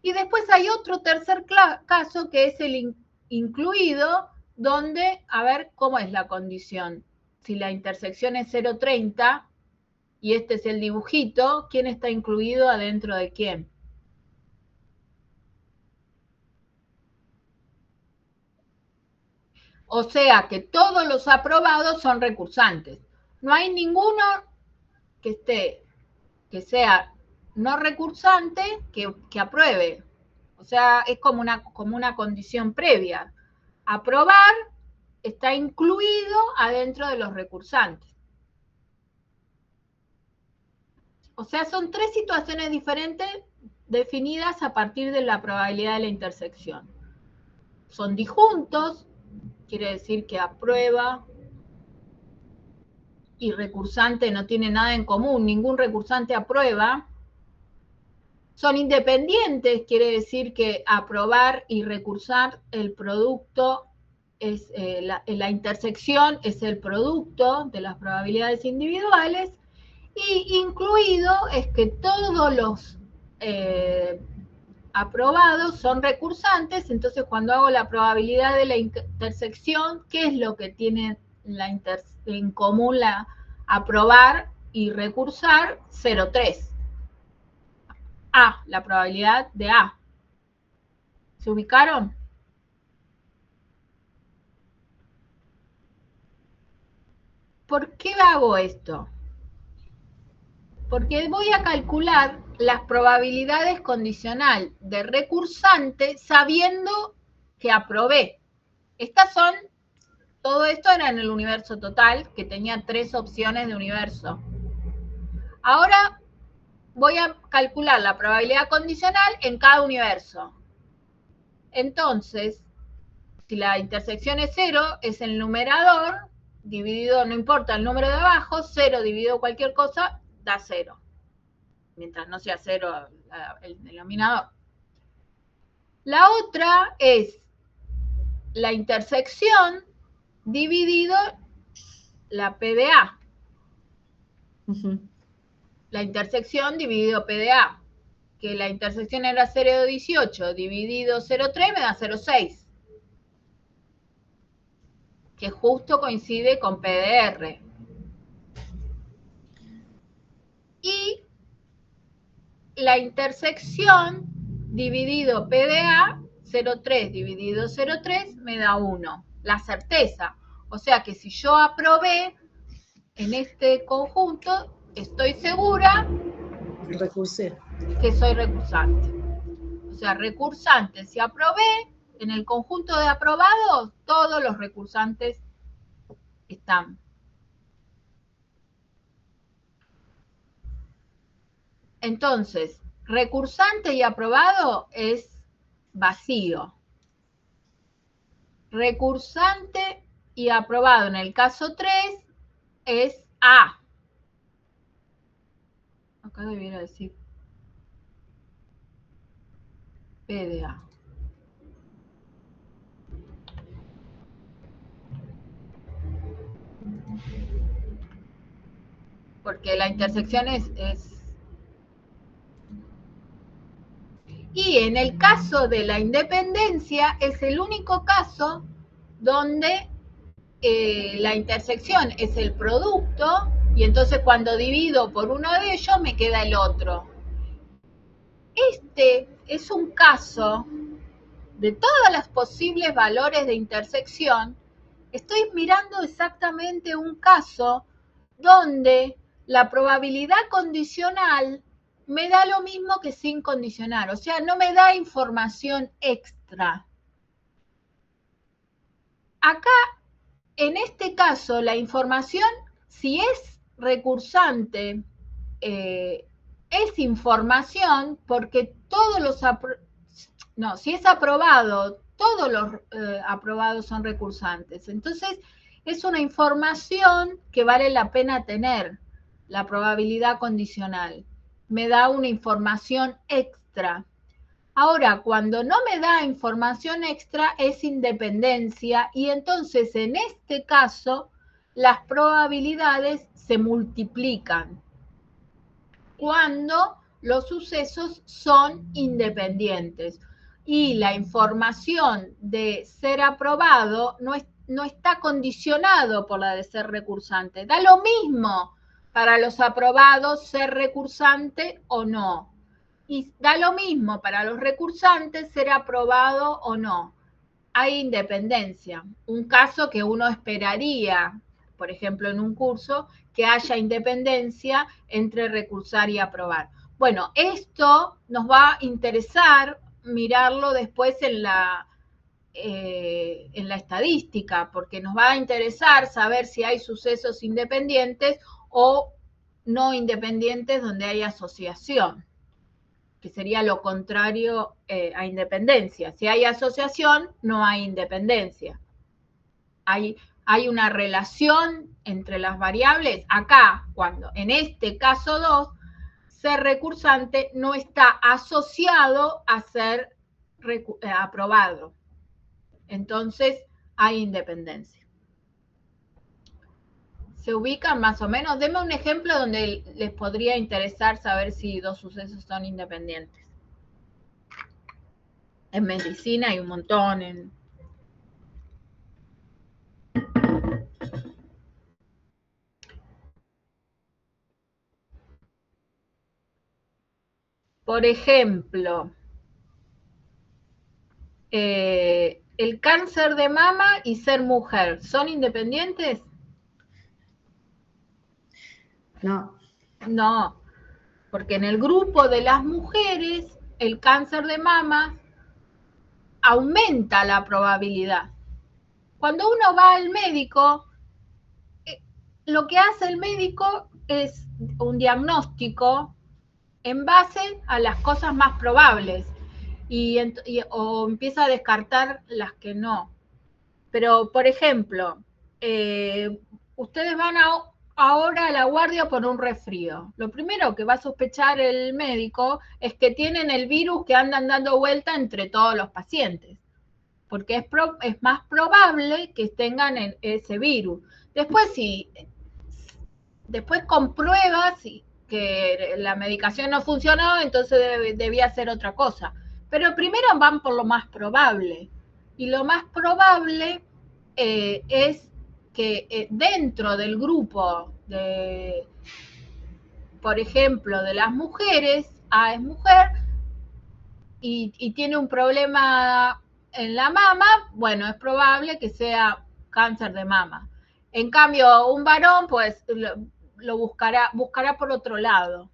Y después hay otro tercer caso que es el incluido, donde, a ver cómo es la condición. Si la intersección es 0,30 y este es el dibujito, ¿quién está incluido adentro de quién? O sea que todos los aprobados son recursantes. No hay ninguno que sea no recursante que apruebe. O sea, es como una condición previa. Aprobar está incluido adentro de los recursantes. O sea, son 3 situaciones diferentes definidas a partir de la probabilidad de la intersección. Son disjuntos, quiere decir que aprueba y recursante no tiene nada en común, ningún recursante aprueba. Son independientes, quiere decir que aprobar y recursar el producto es la intersección es el producto de las probabilidades individuales, y incluido es que todos los aprobados son recursantes. Entonces cuando hago la probabilidad de la intersección, ¿qué es lo que tienen en común la aprobar y recursar? 0,3. A, la probabilidad de A. ¿Se ubicaron? ¿Por qué hago esto? Porque voy a calcular las probabilidades condicional de recursante sabiendo que aprobé. Todo esto era en el universo total, que tenía 3 opciones de universo. Ahora voy a calcular la probabilidad condicional en cada universo. Entonces, si la intersección es 0, es el numerador dividido, no importa el número de abajo, 0 dividido cualquier cosa, da 0. Mientras no sea 0 el denominador. La otra es la intersección dividido la P de A. La intersección dividido P de A. Que la intersección era 0,18 dividido 0,3 me da 0,6. Que justo coincide con P de R. Y la intersección dividido P de A, 0,3 dividido 0,3 me da 1. La certeza. O sea que si yo aprobé en este conjunto, estoy segura que soy recursante. O sea, recursante, si aprobé, en el conjunto de aprobados, todos los recursantes están. Entonces, recursante y aprobado es vacío. Recursante y aprobado en el caso 3 es A. Acá debiera decir P de A. Porque la intersección es Y en el caso de la independencia es el único caso donde la intersección es el producto y entonces cuando divido por uno de ellos me queda el otro. Este es un caso de todos los posibles valores de intersección. Estoy mirando exactamente un caso donde la probabilidad condicional me da lo mismo que sin condicional, o sea, no me da información extra. Acá, en este caso, la información, si es recursante, es información porque todos los... No, si es aprobado, todos los aprobados son recursantes. Entonces, es una información que vale la pena tener, la probabilidad condicional. Me da una información extra. Ahora, cuando no me da información extra, es independencia y entonces, en este caso, las probabilidades se multiplican cuando los sucesos son independientes. Y la información de ser aprobado no está condicionado por la de ser recursante. Da lo mismo para los aprobados ser recursante o no. Y da lo mismo para los recursantes ser aprobado o no. Hay independencia. Un caso que uno esperaría, por ejemplo, en un curso, que haya independencia entre recursar y aprobar. Bueno, esto nos va a interesar mirarlo después en la estadística, porque nos va a interesar saber si hay sucesos independientes o no independientes donde hay asociación, que sería lo contrario a independencia. Si hay asociación, no hay independencia. Hay una relación entre las variables. Acá, cuando en este caso 2, ser recursante no está asociado a ser aprobado. Entonces, hay independencia. ¿Se ubican más o menos? Deme un ejemplo donde les podría interesar saber si dos sucesos son independientes. En medicina hay un montón. Por ejemplo, el cáncer de mama y ser mujer, ¿son independientes? No. No, porque en el grupo de las mujeres, el cáncer de mama aumenta la probabilidad. Cuando uno va al médico, lo que hace el médico es un diagnóstico en base a las cosas más probables o empieza a descartar las que no. Pero, por ejemplo, ustedes van ahora a la guardia por un resfrío. Lo primero que va a sospechar el médico es que tienen el virus que andan dando vuelta entre todos los pacientes, porque es más probable que tengan ese virus. Después compruebas que la medicación no funcionó, entonces debía hacer otra cosa. Pero primero van por lo más probable. Y lo más probable es que dentro del grupo por ejemplo, de las mujeres, A es mujer y tiene un problema en la mama, bueno, es probable que sea cáncer de mama. En cambio, un varón, pues, lo buscará por otro lado,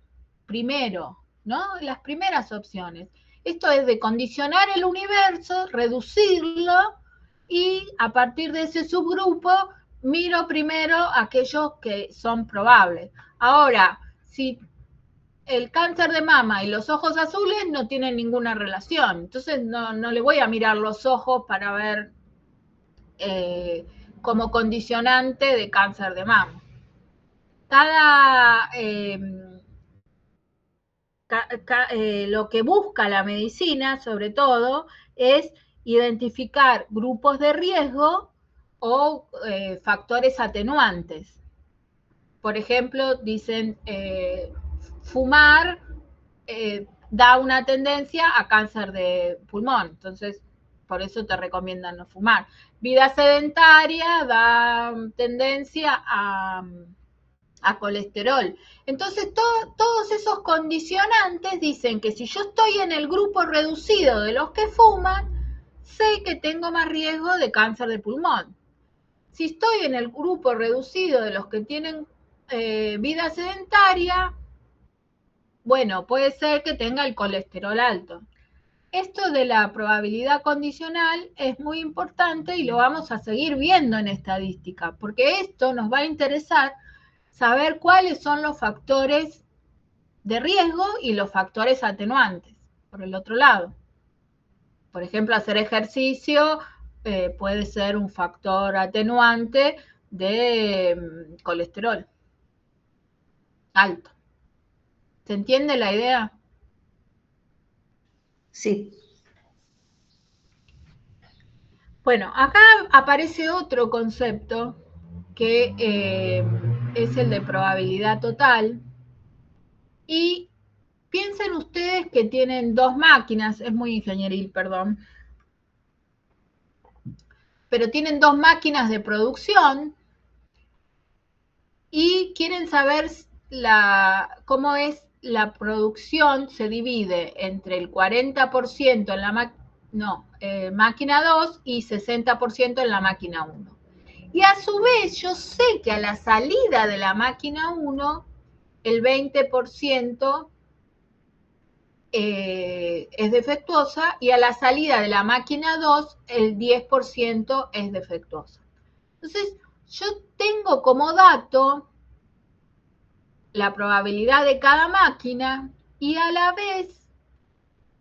primero, ¿no? Las primeras opciones. Esto es de condicionar el universo, reducirlo, y a partir de ese subgrupo miro primero aquellos que son probables. Ahora, si el cáncer de mama y los ojos azules no tienen ninguna relación, entonces no le voy a mirar los ojos para ver como condicionante de cáncer de mama. Lo que busca la medicina, sobre todo, es identificar grupos de riesgo o factores atenuantes. Por ejemplo, dicen fumar da una tendencia a cáncer de pulmón. Entonces, por eso te recomiendan no fumar. Vida sedentaria da tendencia a colesterol. Entonces, todos esos condicionantes dicen que si yo estoy en el grupo reducido de los que fuman, sé que tengo más riesgo de cáncer de pulmón. Si estoy en el grupo reducido de los que tienen vida sedentaria, bueno, puede ser que tenga el colesterol alto. Esto de la probabilidad condicional es muy importante y lo vamos a seguir viendo en estadística, porque esto nos va a interesar saber cuáles son los factores de riesgo y los factores atenuantes, por el otro lado. Por ejemplo, hacer ejercicio puede ser un factor atenuante de colesterol alto. ¿Se entiende la idea? Sí. Bueno, acá aparece otro concepto que es el de probabilidad total. Y piensen ustedes que tienen dos máquinas, es muy ingenieril, perdón, pero tienen dos máquinas de producción y quieren saber cómo es la producción, se divide entre el 40% en la máquina 2 y 60% en la máquina 1. Y a su vez yo sé que a la salida de la máquina 1 el 20% es defectuosa y a la salida de la máquina 2 el 10% es defectuosa. Entonces, yo tengo como dato la probabilidad de cada máquina y a la vez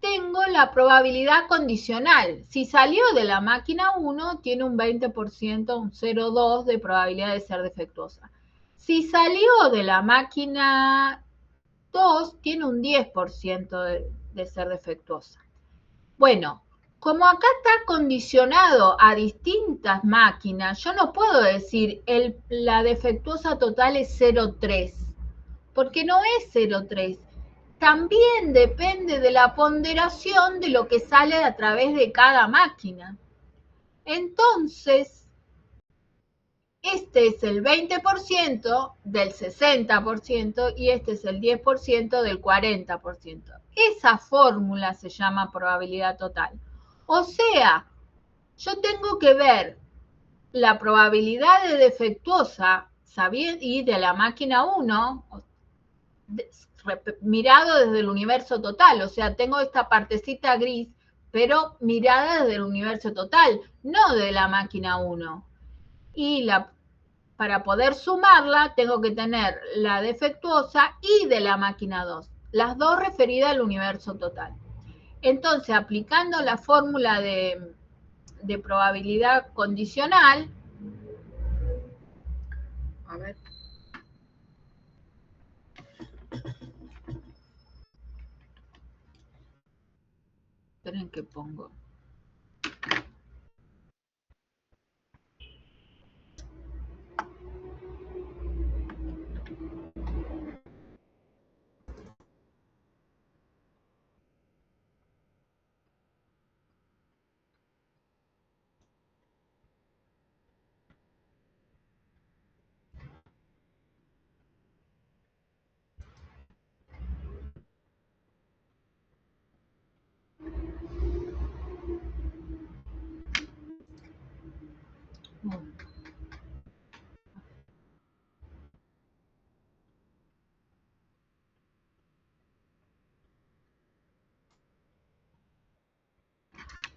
tengo la probabilidad condicional. Si salió de la máquina 1, tiene un 20%, un 0,2 de probabilidad de ser defectuosa. Si salió de la máquina 2, tiene un 10% de ser defectuosa. Bueno, como acá está condicionado a distintas máquinas, yo no puedo decir la defectuosa total es 0,3, porque no es 0,3. También depende de la ponderación de lo que sale a través de cada máquina. Entonces, este es el 20% del 60% y este es el 10% del 40%. Esa fórmula se llama probabilidad total. O sea, yo tengo que ver la probabilidad de defectuosa y de la máquina 1 mirado desde el universo total. O sea, tengo esta partecita gris, pero mirada desde el universo total, no de la máquina 1. Y para poder sumarla, tengo que tener la defectuosa y de la máquina 2, las dos referidas al universo total. Entonces, aplicando la fórmula de probabilidad condicional, a ver, esperen que pongo.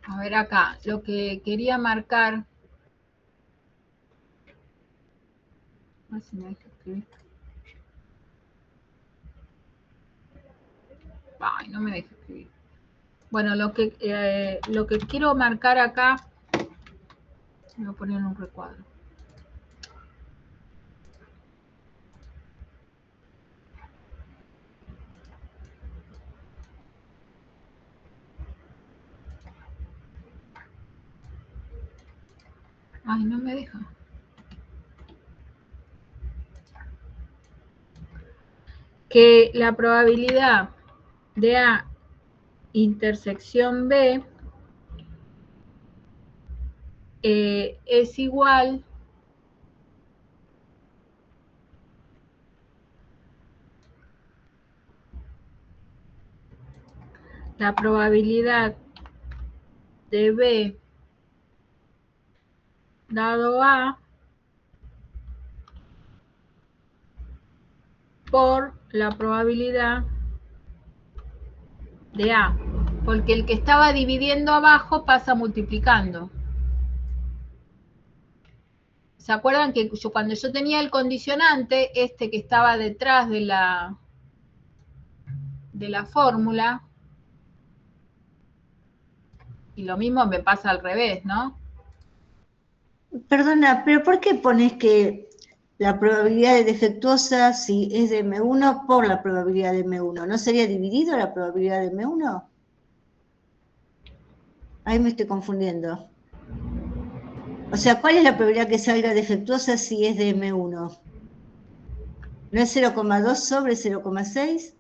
A ver acá, lo que quería marcar. A ver si me deja escribir. Ay, no me deja escribir. Bueno, lo que quiero marcar acá, voy a poner en un recuadro. Ay, no me deja. Que la probabilidad de intersección B es igual la probabilidad de B dado A por la probabilidad de A, porque el que estaba dividiendo abajo pasa multiplicando. ¿Se acuerdan que cuando yo tenía el condicionante, este que estaba detrás de la fórmula, y lo mismo me pasa al revés, ¿no? Perdona, pero ¿por qué pones que la probabilidad de defectuosa si es de M1 por la probabilidad de M1? ¿No sería dividido la probabilidad de M1? Ahí me estoy confundiendo. O sea, ¿cuál es la probabilidad que salga defectuosa si es de M1? ¿No es 0,2 sobre 0,6?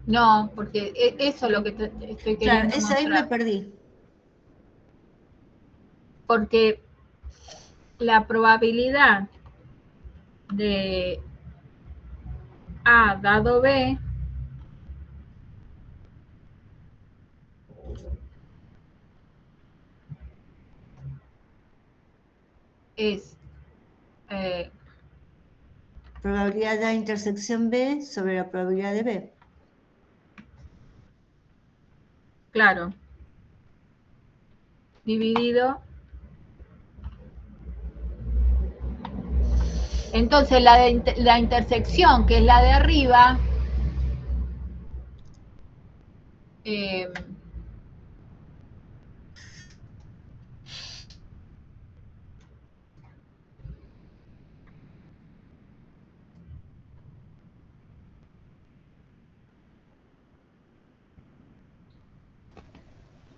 No, porque eso es lo que estoy queriendo claro, esa ahí me perdí. Porque la probabilidad de A dado B es probabilidad de A intersección B sobre la probabilidad de B. Claro. Dividido. Entonces la intersección, que es la de arriba,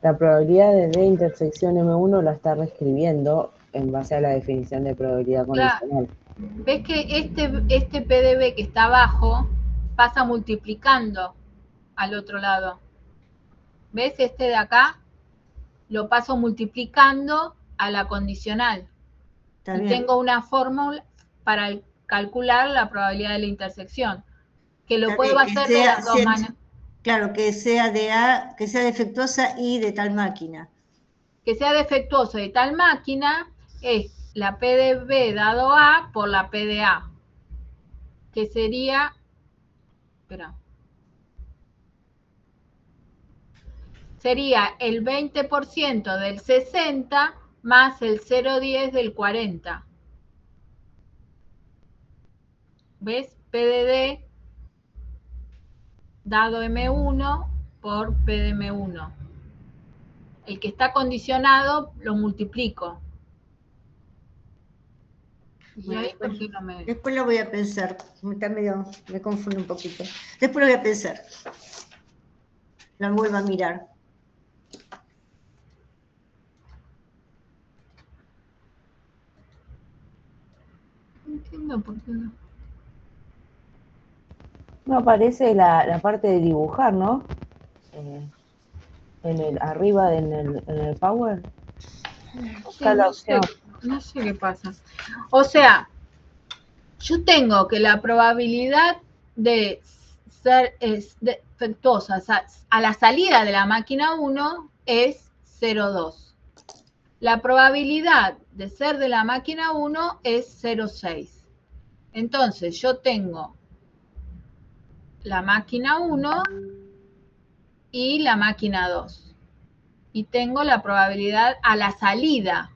La probabilidad de D intersección M1 la está reescribiendo en base a la definición de probabilidad condicional. ¿Ves que este PDB que está abajo pasa multiplicando al otro lado? ¿Ves? Este de acá lo paso multiplicando a la condicional. Está y bien. Tengo una fórmula para calcular la probabilidad de la intersección, que lo puedo hacer de las dos maneras. Claro, que sea de A, que sea defectuosa y de tal máquina. Que sea defectuoso de tal máquina es la P de B dado A por la P de A, que sería, sería el 20% del 60 más el 0,10 del 40. ¿Ves? P de D dado M1 por P de M1. El que está condicionado lo multiplico. Y ahí, ¿por qué no me...? Después lo voy a pensar. Me confundo un poquito. Después lo voy a pensar. Lo vuelvo a mirar. No entiendo por qué no. No aparece la parte de dibujar, ¿no? Arriba en el Power. Está la opción. No sé qué pasa. O sea, yo tengo que la probabilidad de ser defectuosa a la salida de la máquina 1 es 0,2. La probabilidad de ser de la máquina 1 es 0,6. Entonces, yo tengo la máquina 1 y la máquina 2. Y tengo la probabilidad a la salida.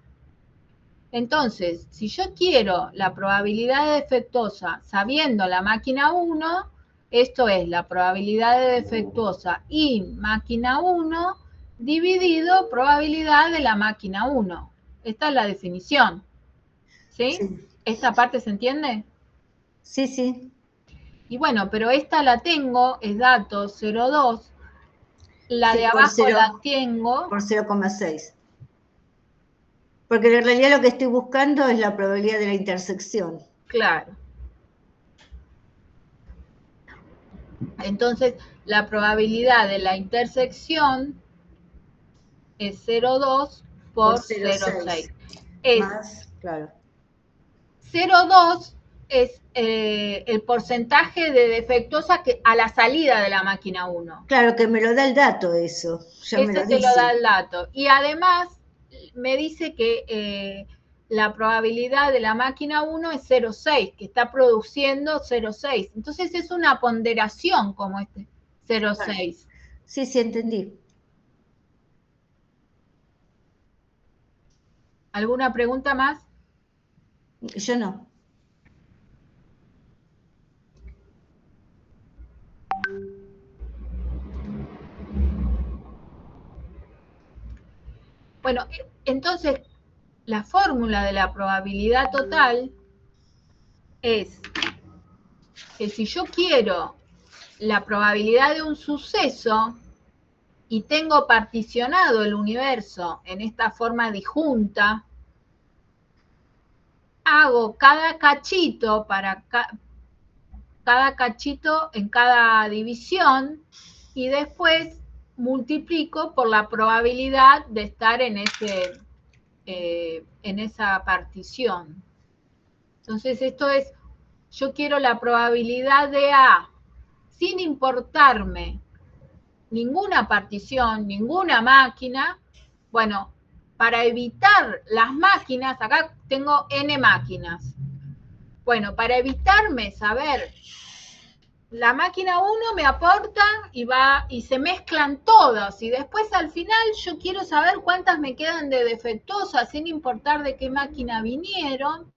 Entonces, si yo quiero la probabilidad de defectuosa sabiendo la máquina 1, esto es la probabilidad de defectuosa y máquina 1 dividido probabilidad de la máquina 1. Esta es la definición. ¿Sí? Sí. ¿Esta parte se entiende? Sí, sí. Y bueno, pero esta la tengo, es dato 0,2. La de abajo la tengo por 0,6. Porque en realidad lo que estoy buscando es la probabilidad de la intersección. Claro. Entonces, la probabilidad de la intersección es 0,2 por 0,6. Más, claro. 0,2 es el porcentaje de defectuosa que a la salida de la máquina 1. Claro, que me lo da el dato eso. Ya me Eso lo te dice. lo da el dato. Y además me dice que la probabilidad de la máquina 1 es 0,6, que está produciendo 0,6. Entonces es una ponderación como este 0,6. Sí, sí, entendí. ¿Alguna pregunta más? Yo no. Bueno, entonces la fórmula de la probabilidad total es que si yo quiero la probabilidad de un suceso y tengo particionado el universo en esta forma disjunta, hago cada cachito para cada cachito en cada división y después multiplico por la probabilidad de estar en esa partición. Entonces esto es, yo quiero la probabilidad de A, sin importarme ninguna partición, ninguna máquina. Bueno, para evitar las máquinas, acá tengo n máquinas. Bueno, para evitarme saber, la máquina 1 me aporta y se mezclan todas, y después al final yo quiero saber cuántas me quedan de defectuosas sin importar de qué máquina vinieron.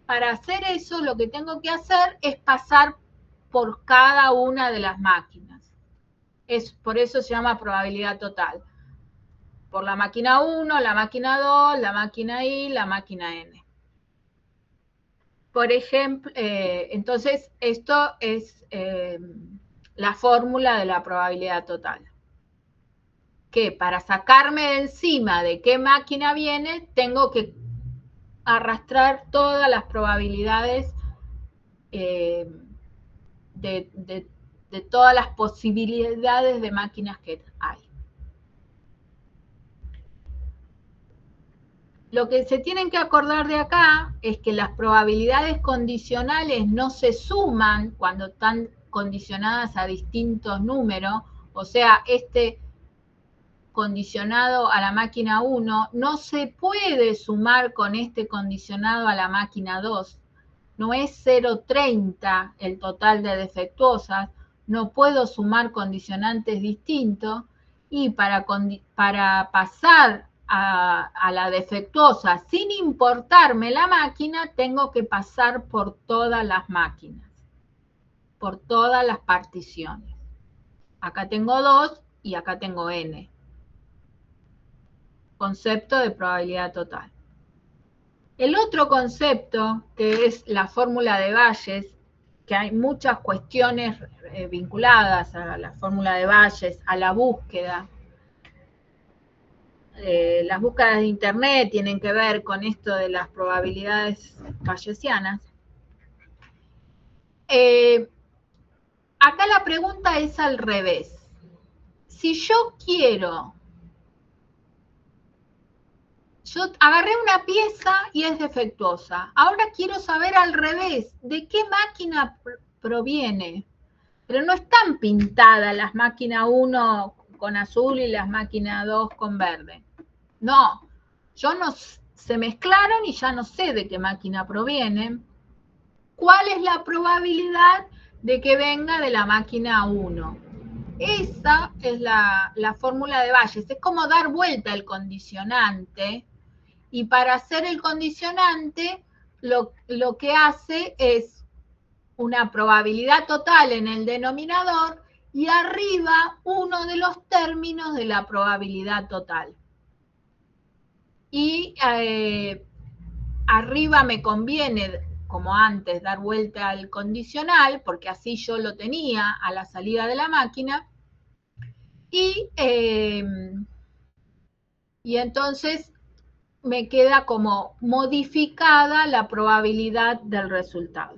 Para hacer eso, lo que tengo que hacer es pasar por cada una de las máquinas. Por eso se llama probabilidad total. Por la máquina 1, la máquina 2, la máquina I, la máquina N. Por ejemplo, entonces esto es la fórmula de la probabilidad total. Que para sacarme de encima de qué máquina viene, tengo que arrastrar todas las probabilidades de todas las posibilidades de máquinas que hay. Lo que se tienen que acordar de acá es que las probabilidades condicionales no se suman cuando están condicionadas a distintos números, o sea, este condicionado a la máquina 1 no se puede sumar con este condicionado a la máquina 2. No es 0,30 el total de defectuosas, no puedo sumar condicionantes distintos y para pasar a la defectuosa sin importarme la máquina, tengo que pasar por todas las máquinas, por todas las particiones. Acá tengo 2 y acá tengo n. Concepto de probabilidad total. El otro concepto, que es la fórmula de Bayes, que hay muchas cuestiones vinculadas a la fórmula de Bayes, a la búsqueda. Las búsquedas de Internet tienen que ver con esto de las probabilidades bayesianas. Acá la pregunta es al revés. Si yo agarré una pieza y es defectuosa. Ahora quiero saber al revés, ¿de qué máquina proviene? Pero no están pintadas las máquinas 1 con azul y las máquinas 2 con verde. No, se mezclaron y ya no sé de qué máquina provienen. ¿Cuál es la probabilidad de que venga de la máquina 1? Esa es la fórmula de Bayes. Es como dar vuelta al condicionante. Y para hacer el condicionante, lo que hace es una probabilidad total en el denominador y arriba uno de los términos de la probabilidad total. Y arriba me conviene, como antes, dar vuelta al condicional, porque así yo lo tenía a la salida de la máquina. Y entonces me queda como modificada la probabilidad del resultado.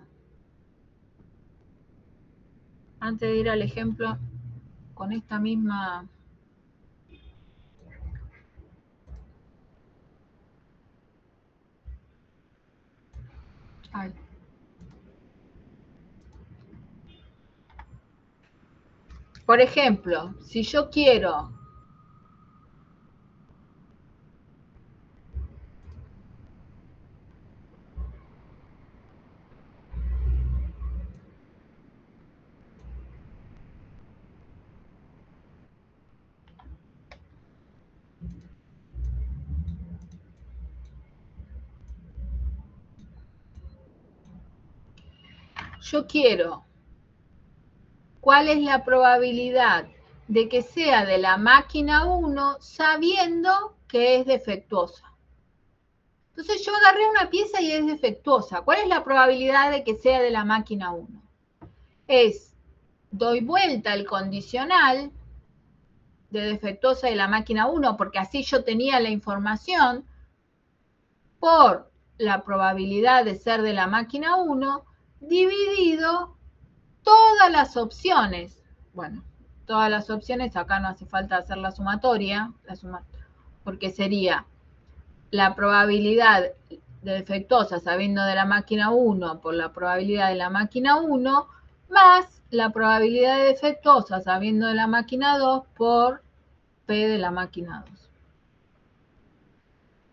Antes de ir al ejemplo, con esta misma... Ay. Por ejemplo, si yo quiero cuál es la probabilidad de que sea de la máquina 1 sabiendo que es defectuosa. Entonces yo agarré una pieza y es defectuosa. ¿Cuál es la probabilidad de que sea de la máquina 1? Doy vuelta el condicional de defectuosa de la máquina 1, porque así yo tenía la información, por la probabilidad de ser de la máquina 1, dividido todas las opciones. Bueno, todas las opciones, acá no hace falta hacer la sumatoria, porque sería la probabilidad de defectuosa sabiendo de la máquina 1 por la probabilidad de la máquina 1 más la probabilidad de defectuosa sabiendo de la máquina 2 por P de la máquina 2.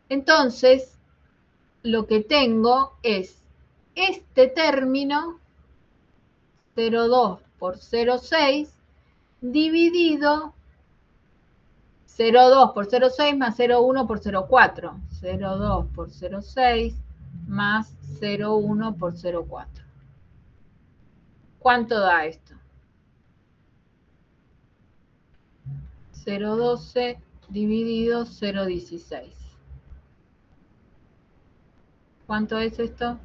Entonces, lo que tengo es este término 0,2 por 0,6 dividido 0,2 por 0,6 más 0,1 por 0,4. 0,2 por 0,6 más 0,1 por 0,4. ¿Cuánto da esto? 0,12 dividido 0,16. ¿Cuánto es esto?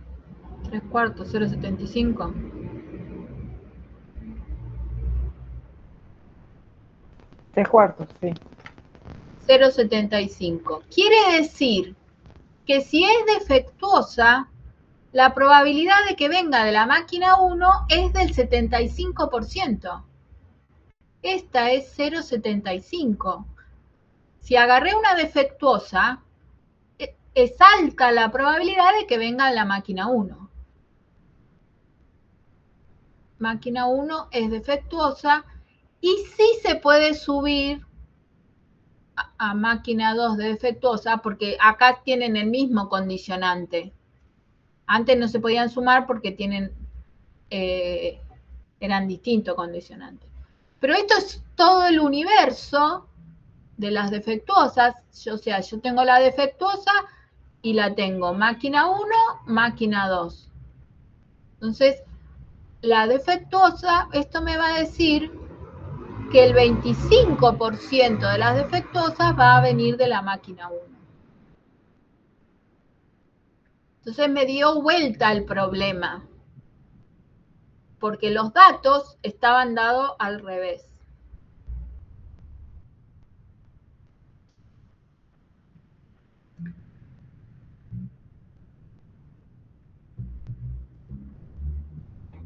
3/4, 0,75. Tres cuartos, sí. 0,75. Quiere decir que si es defectuosa, la probabilidad de que venga de la máquina 1 es del 75%. Esta es 0,75. Si agarré una defectuosa, es alta la probabilidad de que venga de la máquina 1. Máquina 1 es defectuosa y sí se puede subir a máquina 2 de defectuosa porque acá tienen el mismo condicionante. Antes no se podían sumar porque eran distintos condicionantes. Pero esto es todo el universo de las defectuosas. O sea, yo tengo la defectuosa y la tengo máquina 1, máquina 2. Entonces, la defectuosa, esto me va a decir que el 25% de las defectuosas va a venir de la máquina 1. Entonces me dio vuelta el problema, porque los datos estaban dados al revés.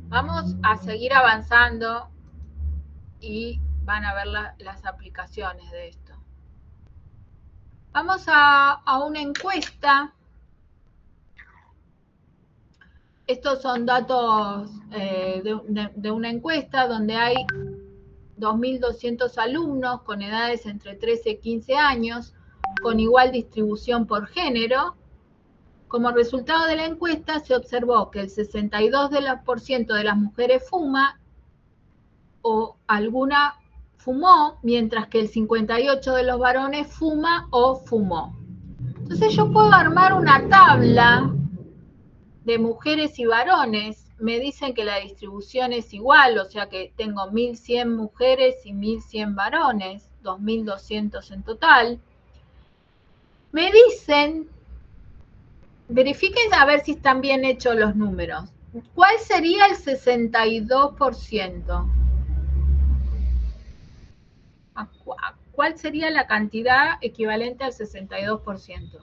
Vamos a seguir avanzando y van a ver las aplicaciones de esto. Vamos a una encuesta. Estos son datos de una encuesta donde hay 2.200 alumnos con edades entre 13 y 15 años, con igual distribución por género. Como resultado de la encuesta se observó que el 62% de las mujeres fuma o alguna fumó, mientras que el 58% de los varones fuma o fumó. Entonces yo puedo armar una tabla de mujeres y varones. Me dicen que la distribución es igual, o sea que tengo 1.100 mujeres y 1.100 varones, 2.200 en total. Me dicen, verifiquen a ver si están bien hechos los números. ¿Cuál sería el 62%? ¿Cuál sería la cantidad equivalente al 62%?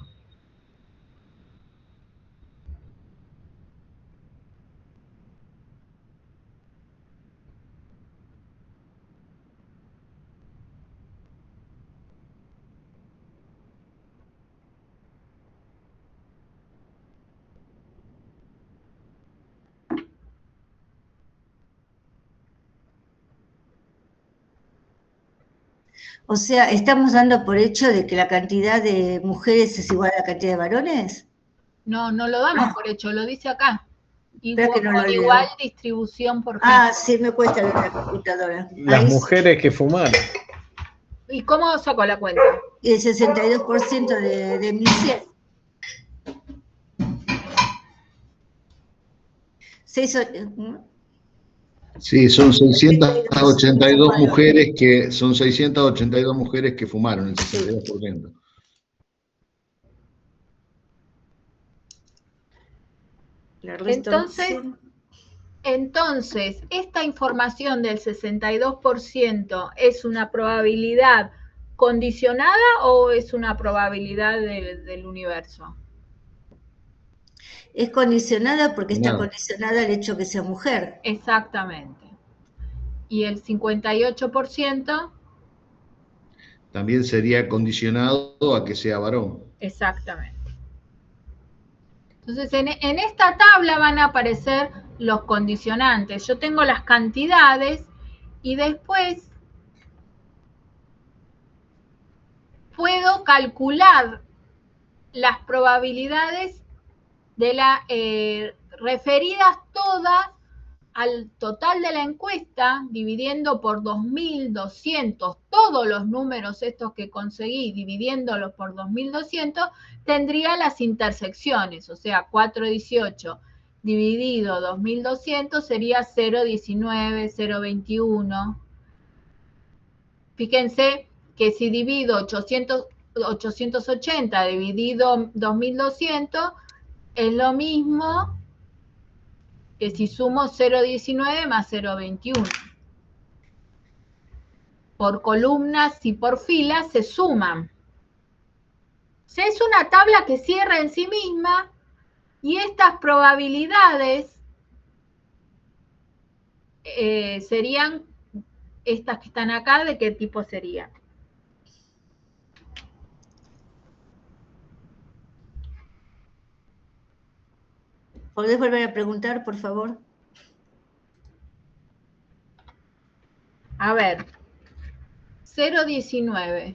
O sea, ¿estamos dando por hecho de que la cantidad de mujeres es igual a la cantidad de varones? No, no lo damos por hecho, lo dice acá. Espera que no lo Con leo. igual distribución por género. Ah, sí, me cuesta ver la computadora. Las mujeres que fumaron. ¿Y cómo sacó la cuenta? Y el 62% de 1.100. Sí, son 682 mujeres que fumaron, el 62%. Entonces, esta información del 62% ¿es una probabilidad condicionada o es una probabilidad del universo? Es condicionada porque está condicionada al hecho que sea mujer. Exactamente. ¿Y el 58%? También sería condicionado a que sea varón. Exactamente. Entonces, en esta tabla van a aparecer los condicionantes. Yo tengo las cantidades y después puedo calcular las probabilidades de referidas todas al total de la encuesta, dividiendo por 2.200, todos los números estos que conseguí, dividiéndolos por 2.200, tendría las intersecciones, o sea, 418 dividido 2.200 sería 0,19, 0,21. Fíjense que si divido 880 dividido 2.200, es lo mismo que si sumo 0,19 más 0,21. Por columnas y por filas se suman. O sea, es una tabla que cierra en sí misma y estas probabilidades serían estas que están acá, ¿de qué tipo serían? ¿Podés volver a preguntar, por favor? A ver, 0,19.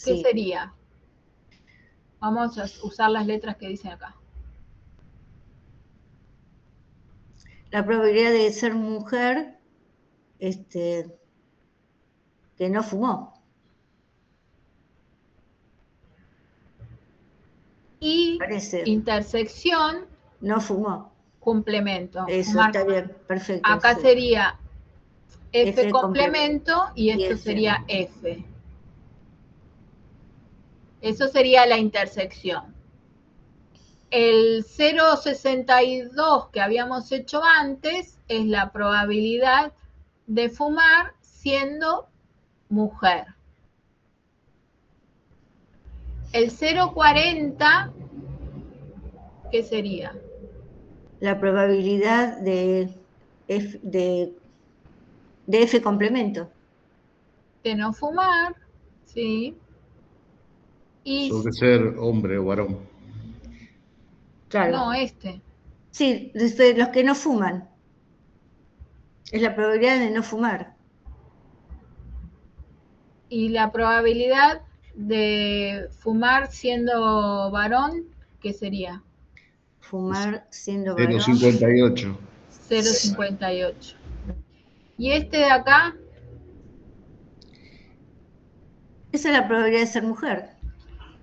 ¿Qué sería? Vamos a usar las letras que dicen acá. La probabilidad de ser mujer que no fumó. Y intersección. No fumó. Complemento. Eso está bien, perfecto. Acá sería F complemento y esto sería F. Eso sería la intersección. El 0,62 que habíamos hecho antes es la probabilidad de fumar siendo mujer. El 0,40, ¿qué sería? La probabilidad de F complemento. De no fumar, sí. Y sobre ser hombre o varón. Claro. No, Sí, los que no fuman. Es la probabilidad de no fumar. Y la probabilidad de fumar siendo varón, ¿qué sería? Fumar siendo varón. 0,58. 0,58. ¿Y este de acá? Esa es la probabilidad de ser mujer.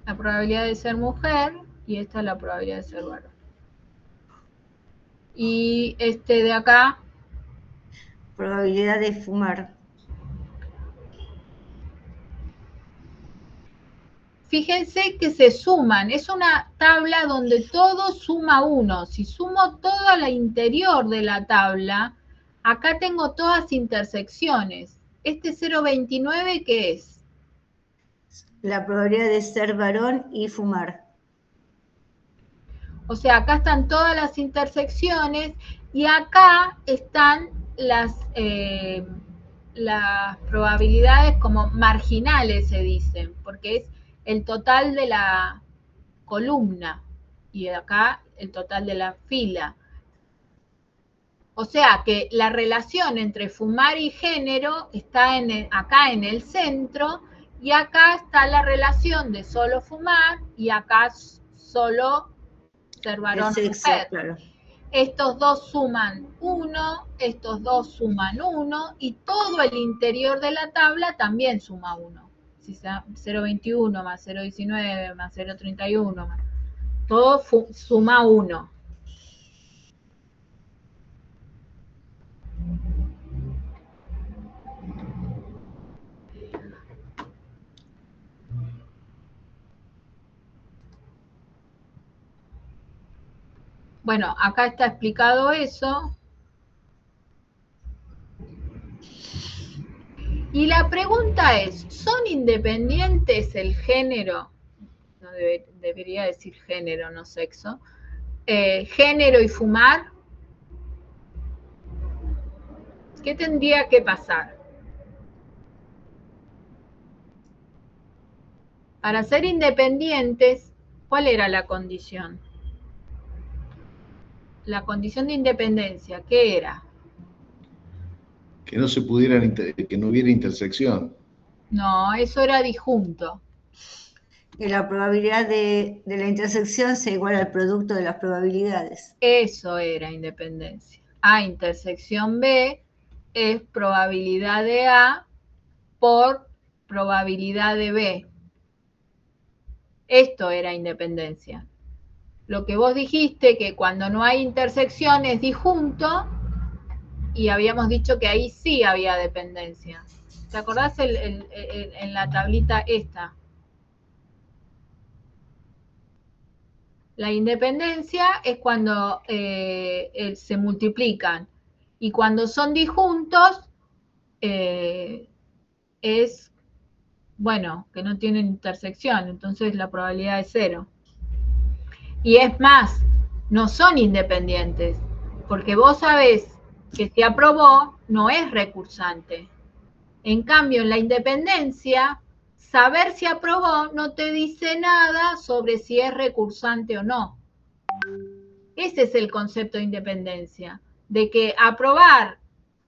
La probabilidad de ser mujer y esta es la probabilidad de ser varón. Y este de acá. Probabilidad de fumar. Fíjense que se suman, es una tabla donde todo suma 1. Si sumo toda la interior de la tabla, acá tengo todas intersecciones. ¿Este 0,29 qué es? La probabilidad de ser varón y fumar. O sea, acá están todas las intersecciones y acá están las probabilidades como marginales, se dicen, porque es el total de la columna y acá el total de la fila. O sea que la relación entre fumar y género está acá en el centro, y acá está la relación de solo fumar, y acá solo ser varón o mujer. Claro. Estos dos suman 1, estos dos suman 1, y todo el interior de la tabla también suma 1. Si sea 0,21 más 0,19 más 0,31, todo suma 1. Bueno, acá está explicado eso. Y la pregunta es, ¿son independientes el género? No debería decir género, no sexo. Género y fumar. ¿Qué tendría que pasar? Para ser independientes, ¿cuál era la condición? La condición de independencia, ¿qué era? Que no se pudieran, que no hubiera intersección. No, eso era disjunto. Que la probabilidad de la intersección sea igual al producto de las probabilidades. Eso era independencia. A intersección B es probabilidad de A por probabilidad de B. Esto era independencia. Lo que vos dijiste, que cuando no hay intersección es disjunto, y habíamos dicho que ahí sí había dependencia. ¿Te acordás en la tablita esta? La independencia es cuando se multiplican, y cuando son disjuntos es, bueno, que no tienen intersección, entonces la probabilidad es 0. Y es más, no son independientes, porque vos sabés que si aprobó no es recursante. En cambio, en la independencia, saber si aprobó no te dice nada sobre si es recursante o no. Ese es el concepto de independencia, de que aprobar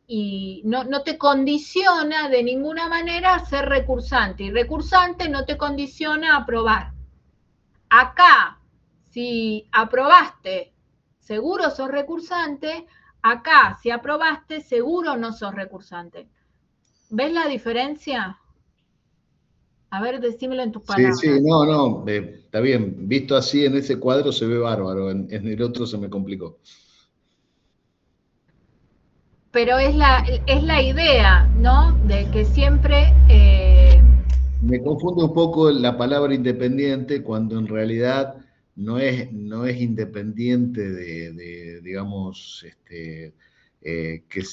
y no te condiciona de ninguna manera a ser recursante, y recursante no te condiciona a aprobar. Acá, si aprobaste, seguro sos recursante. Acá, si aprobaste, seguro no sos recursante. ¿Ves la diferencia? A ver, decímelo en tus palabras. Sí, no, está bien. Visto así en ese cuadro se ve bárbaro, en el otro se me complicó. Pero es la idea, ¿no? De que siempre... Me confunde un poco la palabra independiente cuando en realidad no es independiente de digamos, que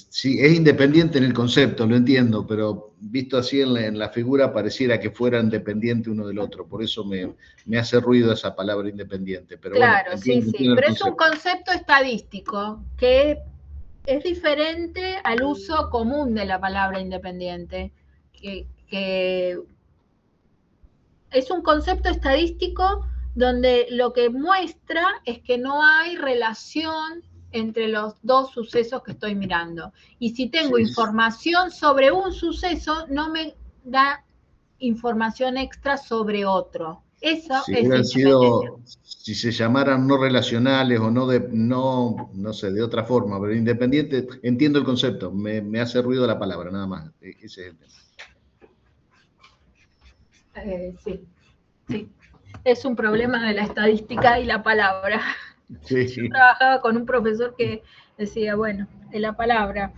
sí, es independiente en el concepto, lo entiendo, pero visto así en la figura pareciera que fueran dependientes uno del otro, por eso me hace ruido esa palabra independiente. Pero claro, bueno, sí, pero es un concepto estadístico que es diferente al uso común de la palabra independiente, que es un concepto estadístico donde lo que muestra es que no hay relación entre los dos sucesos que estoy mirando. Y si tengo información sobre un suceso, no me da información extra sobre otro. Eso si es hubieran independencia. si se llamaran no relacionales o no sé, de otra forma, pero independiente, entiendo el concepto, me hace ruido la palabra, nada más. Ese es el tema. Sí. Es un problema de la estadística y la palabra. Sí. Yo trabajaba con un profesor que decía, bueno, la palabra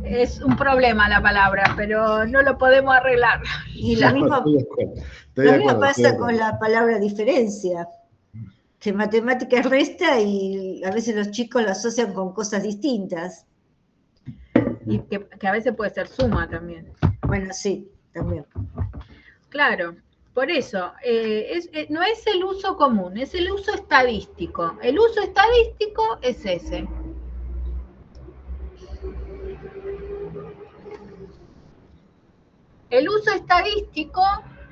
es un problema, la palabra, pero no lo podemos arreglar. Y lo mismo pasa con la palabra diferencia, que matemática es resta y a veces los chicos lo asocian con cosas distintas. Y que a veces puede ser suma también. Bueno, sí, también. Claro. Por eso, no es el uso común, es el uso estadístico. El uso estadístico es ese. El uso estadístico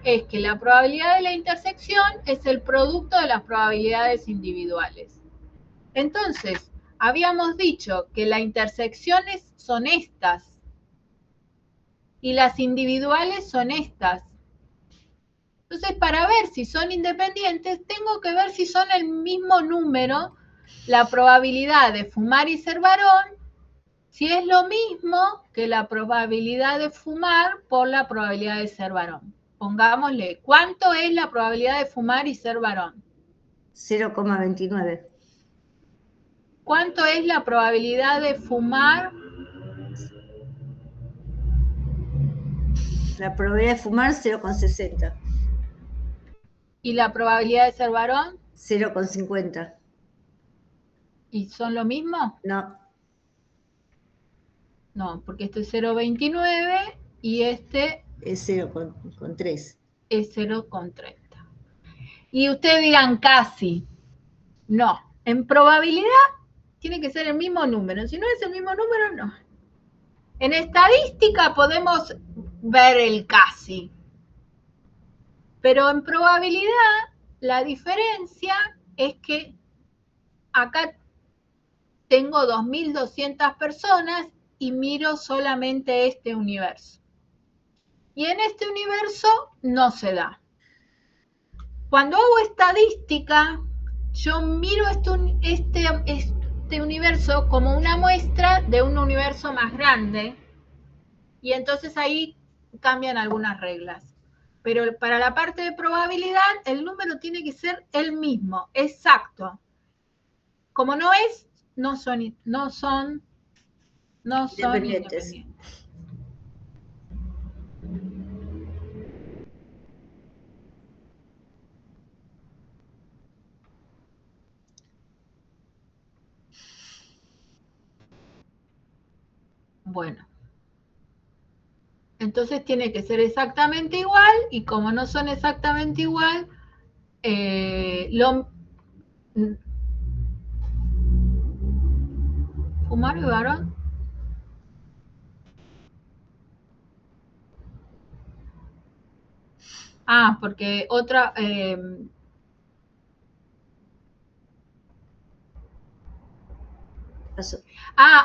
es que la probabilidad de la intersección es el producto de las probabilidades individuales. Entonces, habíamos dicho que las intersecciones son estas y las individuales son estas. Entonces, para ver si son independientes, tengo que ver si son el mismo número, la probabilidad de fumar y ser varón, si es lo mismo que la probabilidad de fumar por la probabilidad de ser varón. Pongámosle, ¿cuánto es la probabilidad de fumar y ser varón? 0,29. ¿Cuánto es la probabilidad de fumar? La probabilidad de fumar, 0,60. ¿Y la probabilidad de ser varón? 0,50. ¿Y son lo mismo? No. No, porque este es 0,29 y este es 0,3. Es 0,30. Y ustedes dirán casi. No, en probabilidad tiene que ser el mismo número. Si no es el mismo número, no. En estadística podemos ver el casi. Pero en probabilidad la diferencia es que acá tengo 2.200 personas y miro solamente este universo. Y en este universo no se da. Cuando hago estadística, yo miro este universo como una muestra de un universo más grande y entonces ahí cambian algunas reglas. Pero para la parte de probabilidad, el número tiene que ser el mismo, exacto. Como no es, no son independientes. Bueno. Entonces tiene que ser exactamente igual y como no son exactamente igual, ¿fumar y varón? Ah, porque otra...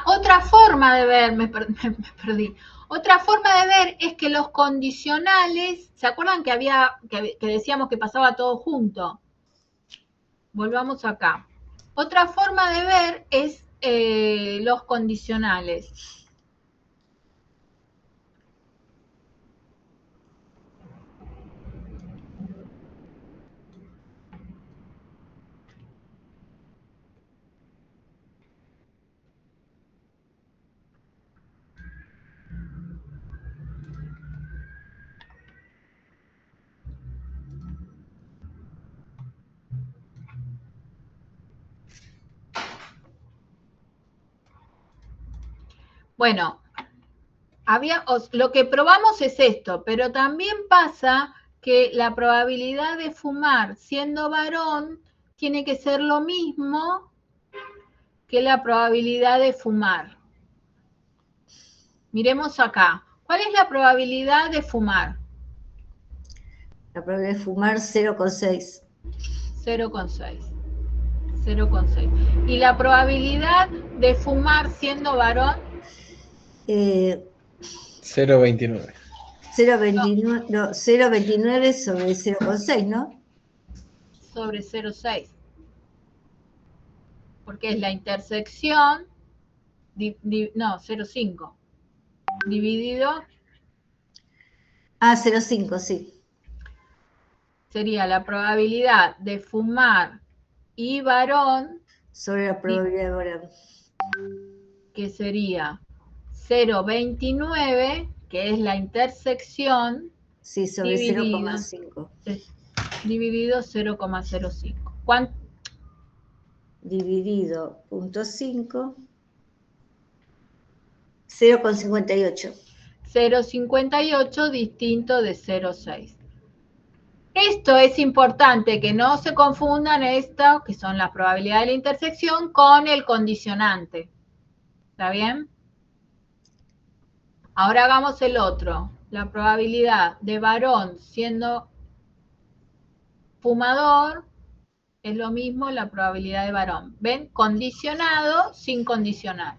otra forma de ver, me perdí. Otra forma de ver es que los condicionales, ¿se acuerdan que decíamos que pasaba todo junto? Volvamos acá. Otra forma de ver es los condicionales. Bueno, lo que probamos es esto, pero también pasa que la probabilidad de fumar siendo varón tiene que ser lo mismo que la probabilidad de fumar. Miremos acá. ¿Cuál es la probabilidad de fumar? La probabilidad de fumar, 0,6. 0,6. 0,6. ¿Y la probabilidad de fumar siendo varón? 0,29. 0,29 no, 0,29 sobre 0,6, ¿no? Sobre 0,6. Porque es la intersección, no, 0,5. Dividido. 0,5, sí. Sería la probabilidad de fumar y varón. Sobre la probabilidad de varón. Que sería 0,29, que es la intersección. Sí, sobre 0,5. Dividido 0,05. ¿Cuánto? Dividido 0,5. 0,58. 0,58 distinto de 0,6. Esto es importante, que no se confundan esto, que son las probabilidades de la intersección, con el condicionante. ¿Está bien? Ahora hagamos el otro. La probabilidad de varón siendo fumador es lo mismo la probabilidad de varón. ¿Ven? Condicionado sin condicionar.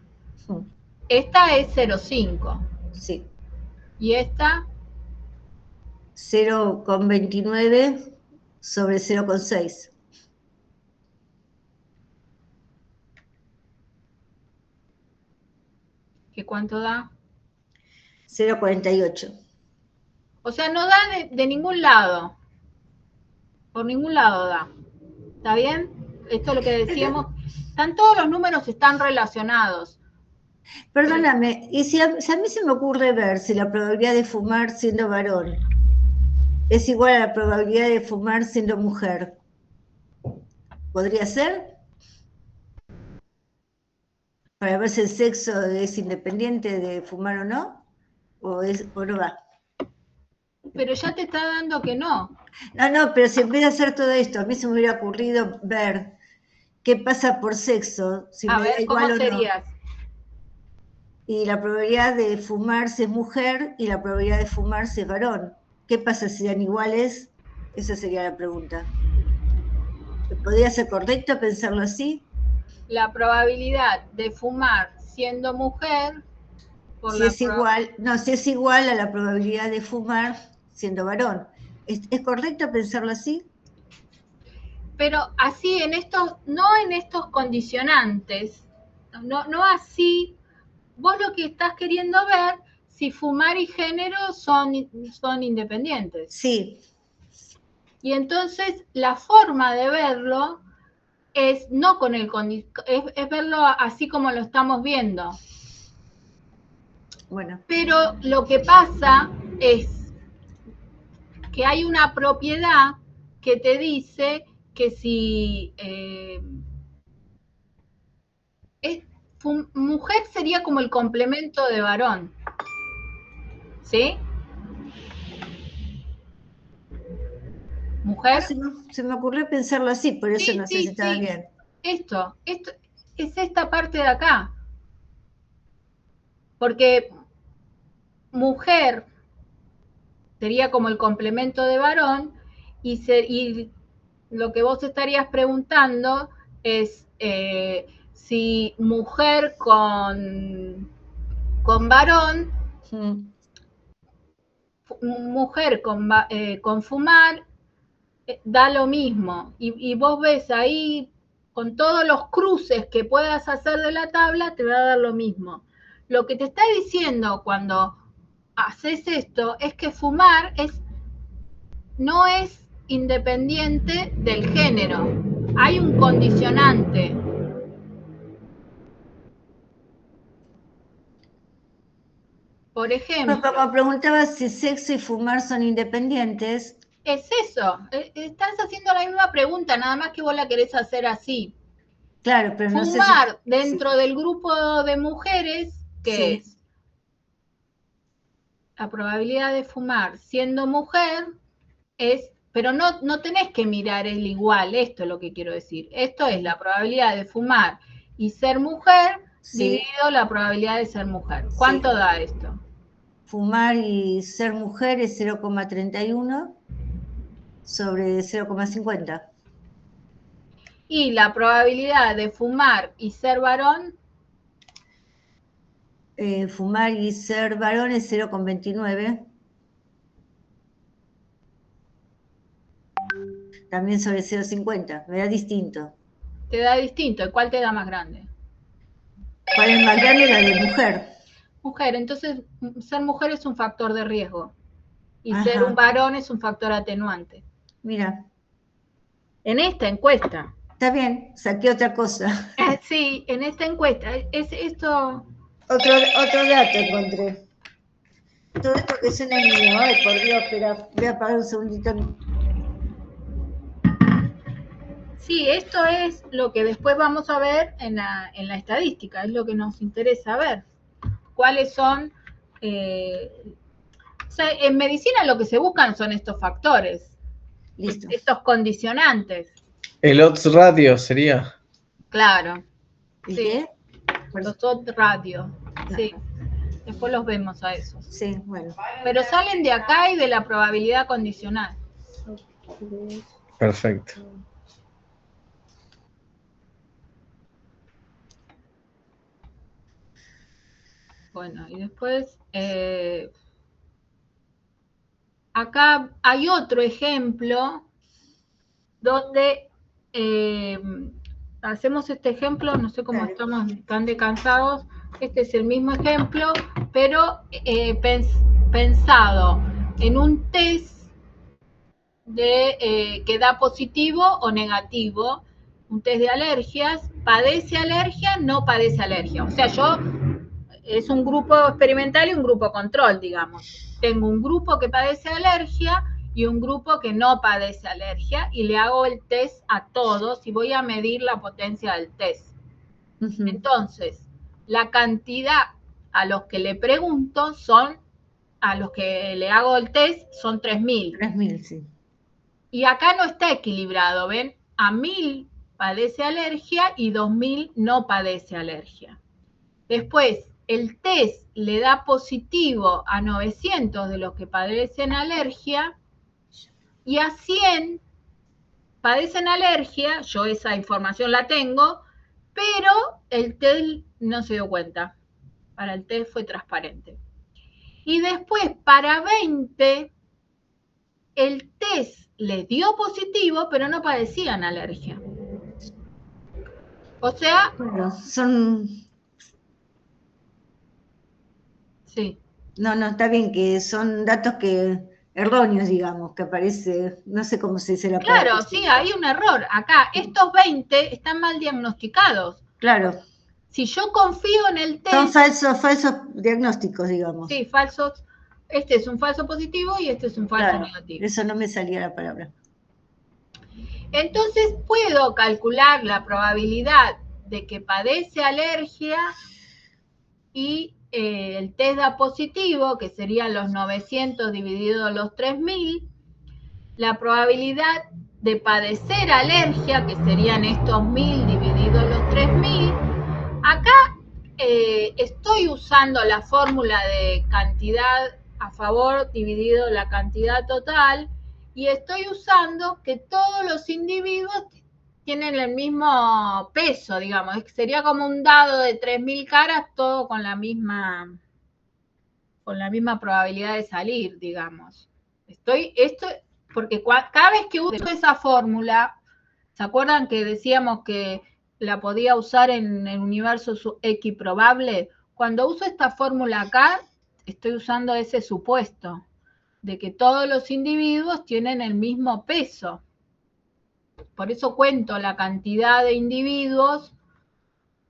Esta es 0,5. Sí. ¿Y esta? 0,29 sobre 0,6. ¿Qué cuánto da? 0,48. O sea, no da de ningún lado. Por ningún lado da. ¿Está bien? Esto es lo que decíamos. Todos los números están relacionados. Perdóname, y si a mí se me ocurre ver si la probabilidad de fumar siendo varón es igual a la probabilidad de fumar siendo mujer, ¿podría ser? Para ver si el sexo es independiente de fumar o no, o no va. Pero ya te está dando que no. No, pero si en vez de hacer todo esto, a mí se me hubiera ocurrido ver qué pasa por sexo, si A me ver, da igual ¿cómo o serías? no. Y la probabilidad de fumar si es mujer y la probabilidad de fumar si es varón. ¿Qué pasa si dan iguales? Esa sería la pregunta. ¿Podría ser correcto pensarlo así? La probabilidad de fumar siendo mujer por Si es igual a la probabilidad de fumar siendo varón. ¿Es correcto pensarlo así? Pero así no en estos condicionantes, no así. Vos lo que estás queriendo ver si fumar y género son independientes. Sí. Y entonces la forma de verlo es no con es verlo así como lo estamos viendo. Bueno. Pero lo que pasa es que hay una propiedad que te dice que si mujer sería como el complemento de varón, ¿sí? Mujer. Se me ocurrió pensarlo así, por eso no sé si estaba bien. Esto es esta parte de acá. Porque mujer sería como el complemento de varón y lo que vos estarías preguntando es si mujer con varón, mujer con fumar, da lo mismo. Y vos ves ahí, con todos los cruces que puedas hacer de la tabla, te va a dar lo mismo. Lo que te está diciendo cuando haces esto es que fumar no es independiente del género. Hay un condicionante. Por ejemplo. Como preguntaba si sexo y fumar son independientes. Es eso. Estás haciendo la misma pregunta, nada más que vos la querés hacer así. Claro, pero no sé si... Fumar dentro del grupo de mujeres, ¿qué es? La probabilidad de fumar siendo mujer es, pero no tenés que mirar el igual, esto es lo que quiero decir. Esto es la probabilidad de fumar y ser mujer dividido la probabilidad de ser mujer. ¿Cuánto da esto? Fumar y ser mujer es 0,31 sobre 0,50. Y la probabilidad de fumar y ser varón. Fumar y ser varón es 0,29. También sobre 0,50. Me da distinto. Te da distinto. ¿Cuál te da más grande? ¿Cuál es más grande? La de mujer. Mujer. Entonces, ser mujer es un factor de riesgo. Y ser un varón es un factor atenuante. Mira. En esta encuesta. Está bien, saqué otra cosa. Sí, en esta encuesta. Esto... Otro dato encontré. Todo esto que suena es mío. Ay, por Dios, espera, voy a apagar un segundito. Sí, esto es lo que después vamos a ver en la estadística, es lo que nos interesa ver. ¿Cuáles son? O sea, en medicina lo que se buscan son estos factores. Listo. Estos condicionantes. El odds ratio sería. Claro. ¿Y sí. qué? Los odds ratio. Sí. Después los vemos a esos. Sí, bueno. Pero salen de acá y de la probabilidad condicional. Perfecto. Bueno, y después, acá hay otro ejemplo donde hacemos este ejemplo, no sé cómo estamos tan cansados, este es el mismo ejemplo, pero pensado en un test que da positivo o negativo, un test de alergias, padece alergia, no padece alergia. O sea, es un grupo experimental y un grupo control, digamos. Tengo un grupo que padece alergia y un grupo que no padece alergia y le hago el test a todos y voy a medir la potencia del test. Entonces, la cantidad a los que le pregunto a los que le hago el test son 3.000. 3.000, sí. Y acá no está equilibrado, ¿ven? A 1.000 padece alergia y 2.000 no padece alergia. Después, el test le da positivo a 900 de los que padecen alergia y a 100 padecen alergia, yo esa información la tengo, pero el test no se dio cuenta. Para el test fue transparente. Y después, para 20, el test les dio positivo, pero no padecían alergia. O sea... Bueno, son... Sí. No, está bien, que son datos erróneos, digamos, que aparece, no sé cómo se dice la palabra. Claro, sí, hay un error. Acá, estos 20 están mal diagnosticados. Claro. Si yo confío en el test... Son falsos diagnósticos, digamos. Sí, falsos. Este es un falso positivo y este es un falso negativo. Eso no me salía la palabra. Entonces puedo calcular la probabilidad de que padece alergia y el test da positivo, que serían los 900 dividido los 3.000, la probabilidad de padecer alergia, que serían estos 1.000 dividido los 3.000. Acá estoy usando la fórmula de cantidad a favor dividido la cantidad total y estoy usando que todos los individuos tienen el mismo peso, digamos. Sería como un dado de 3.000 caras, todo con la misma probabilidad de salir, digamos. Porque cada vez que uso esa fórmula, ¿se acuerdan que decíamos que la podía usar en el universo equiprobable? Cuando uso esta fórmula acá, estoy usando ese supuesto de que todos los individuos tienen el mismo peso. Por eso cuento la cantidad de individuos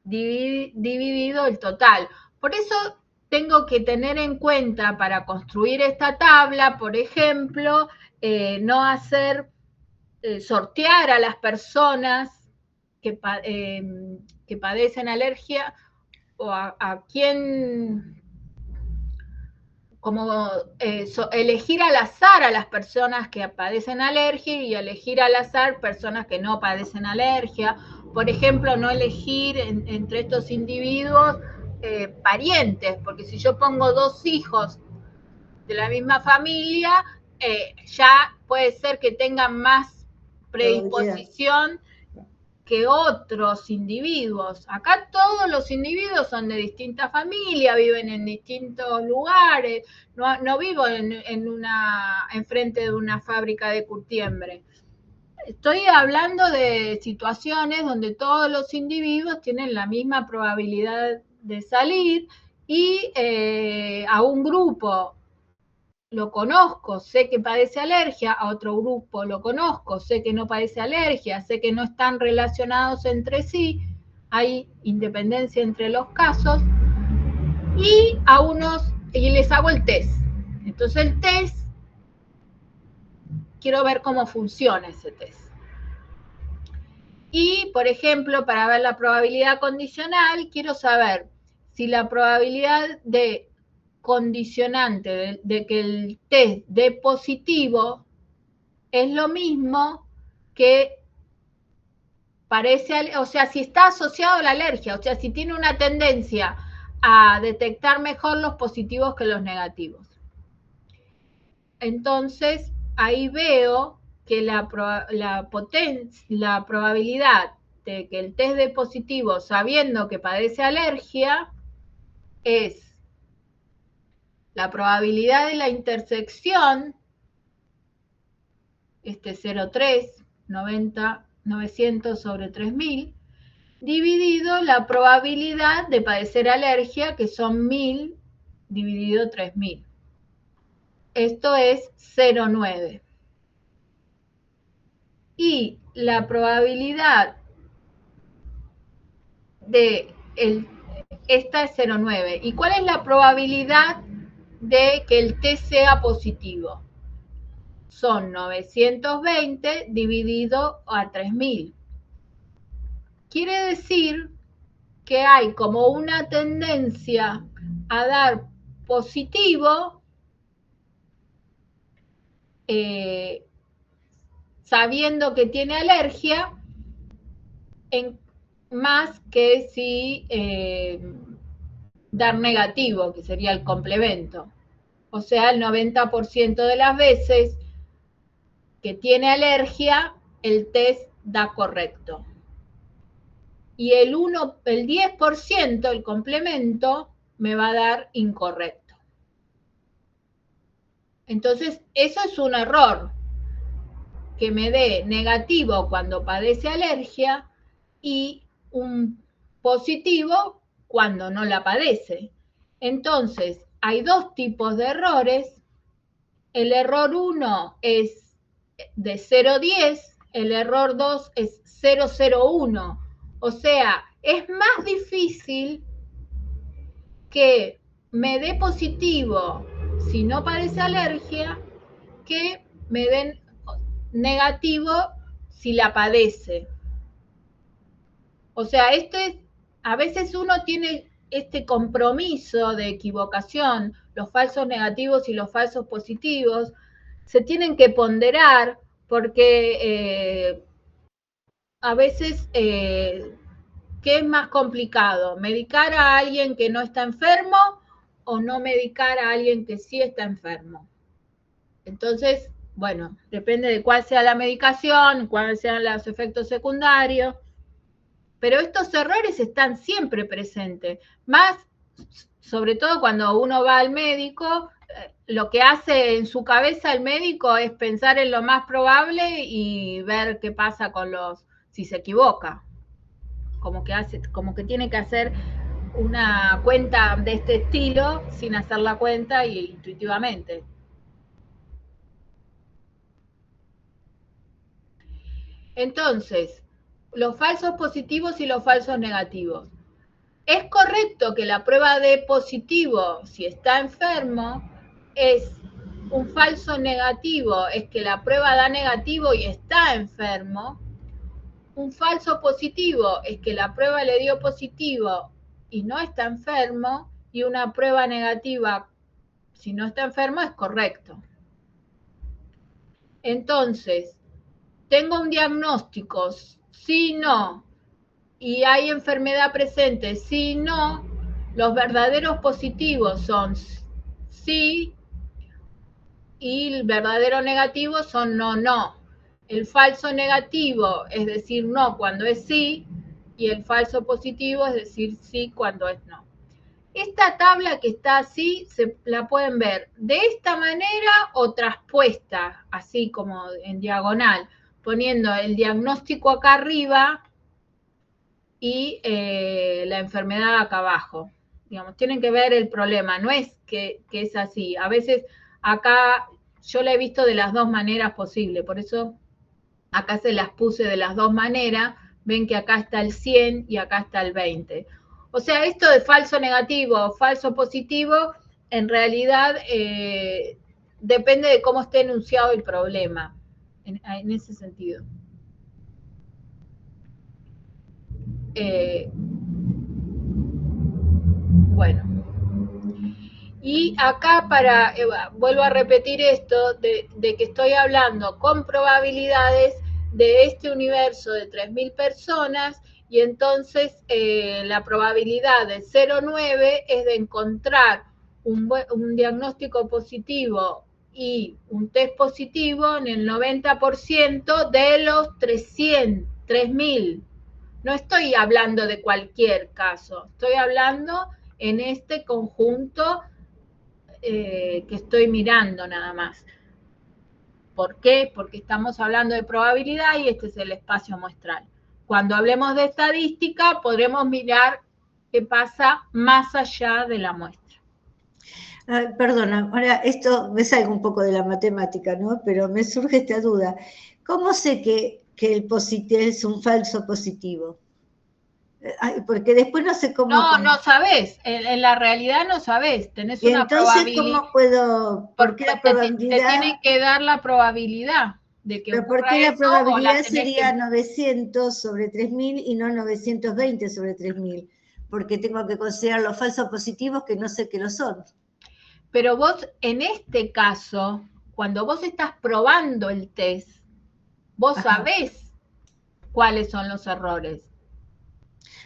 dividido el total. Por eso tengo que tener en cuenta para construir esta tabla, por ejemplo, no hacer sortear a las personas que padecen alergia o a quién, como elegir al azar a las personas que padecen alergia y elegir al azar personas que no padecen alergia. Por ejemplo, no elegir entre estos individuos parientes, porque si yo pongo 2 hijos de la misma familia, ya puede ser que tengan más predisposición que otros individuos. Acá todos los individuos son de distintas familias, viven en distintos lugares, no vivo enfrente de una fábrica de curtiembre. Estoy hablando de situaciones donde todos los individuos tienen la misma probabilidad de salir y a un grupo lo conozco, sé que padece alergia, a otro grupo lo conozco, sé que no padece alergia, sé que no están relacionados entre sí, hay independencia entre los casos, y les hago el test. Entonces el test, quiero ver cómo funciona ese test. Y, por ejemplo, para ver la probabilidad condicional, quiero saber si la probabilidad de condicionante de que el test dé positivo es lo mismo que parece, o sea, si está asociado a la alergia, o sea, si tiene una tendencia a detectar mejor los positivos que los negativos. Entonces, ahí veo que la probabilidad de que el test dé positivo sabiendo que padece alergia es la probabilidad de la intersección, 0,3, 900 sobre 3000, dividido la probabilidad de padecer alergia, que son 1000 dividido 3000. Esto es 0,9. Y la probabilidad de esta es 0,9. ¿Y cuál es la probabilidad de que el test sea positivo? Son 920 dividido a 3000. Quiere decir que hay como una tendencia a dar positivo sabiendo que tiene alergia, más que si dar negativo, que sería el complemento. O sea, el 90% de las veces que tiene alergia, el test da correcto. Y el 10%, el complemento, me va a dar incorrecto. Entonces, eso es un error, que me dé negativo cuando padece alergia y un positivo cuando no la padece. Entonces, hay dos tipos de errores. El error 1 es de 0,10, el error 2 es 0,01. O sea, es más difícil que me dé positivo si no padece alergia que me den negativo si la padece. O sea, a veces uno tiene este compromiso de equivocación, los falsos negativos y los falsos positivos, se tienen que ponderar porque a veces, ¿qué es más complicado? ¿Medicar a alguien que no está enfermo o no medicar a alguien que sí está enfermo? Entonces, bueno, depende de cuál sea la medicación, cuáles sean los efectos secundarios, pero estos errores están siempre presentes, más sobre todo cuando uno va al médico, lo que hace en su cabeza el médico es pensar en lo más probable y ver qué pasa si se equivoca, como que tiene que hacer una cuenta de este estilo sin hacer la cuenta y intuitivamente. Entonces, los falsos positivos y los falsos negativos. Es correcto que la prueba de positivo, si está enfermo, es un falso negativo, es que la prueba da negativo y está enfermo. Un falso positivo es que la prueba le dio positivo y no está enfermo. Y una prueba negativa, si no está enfermo, es correcto. Entonces, tengo un diagnóstico, sí, no, y hay enfermedad presente, sí, no, los verdaderos positivos son sí y el verdadero negativo son no, no. El falso negativo es decir no cuando es sí y el falso positivo es decir sí cuando es no. Esta tabla que está así, la pueden ver de esta manera o traspuesta, así como en diagonal, poniendo el diagnóstico acá arriba y la enfermedad acá abajo. Digamos, tienen que ver el problema, no es que es así. A veces acá yo la he visto de las dos maneras posibles, por eso acá se las puse de las dos maneras. Ven que acá está el 100 y acá está el 20. O sea, esto de falso negativo o falso positivo, en realidad depende de cómo esté enunciado el problema, en ese sentido. Bueno, y acá vuelvo a repetir esto, de que estoy hablando con probabilidades de este universo de 3000 personas, y entonces la probabilidad de 0,9 es de encontrar un diagnóstico positivo y un test positivo en el 90% de los 3000. No estoy hablando de cualquier caso, estoy hablando en este conjunto que estoy mirando nada más. ¿Por qué? Porque estamos hablando de probabilidad y este es el espacio muestral. Cuando hablemos de estadística, podremos mirar qué pasa más allá de la muestra. Perdona, ahora esto me salgo un poco de la matemática, ¿no? Pero me surge esta duda. ¿Cómo sé que el positivo es un falso positivo? Porque después no sé cómo... No sabés. En la realidad no sabés. Tenés una entonces, probabilidad. ¿cómo puedo...? ¿Por qué la probabilidad...? Te tiene que dar la probabilidad de que ¿Pero por qué la probabilidad sería 900 sobre 3000 y no 920 sobre 3000? Porque tengo que considerar los falsos positivos que no sé qué lo son. Pero vos, en este caso, cuando vos estás probando el test, vos sabés cuáles son los errores.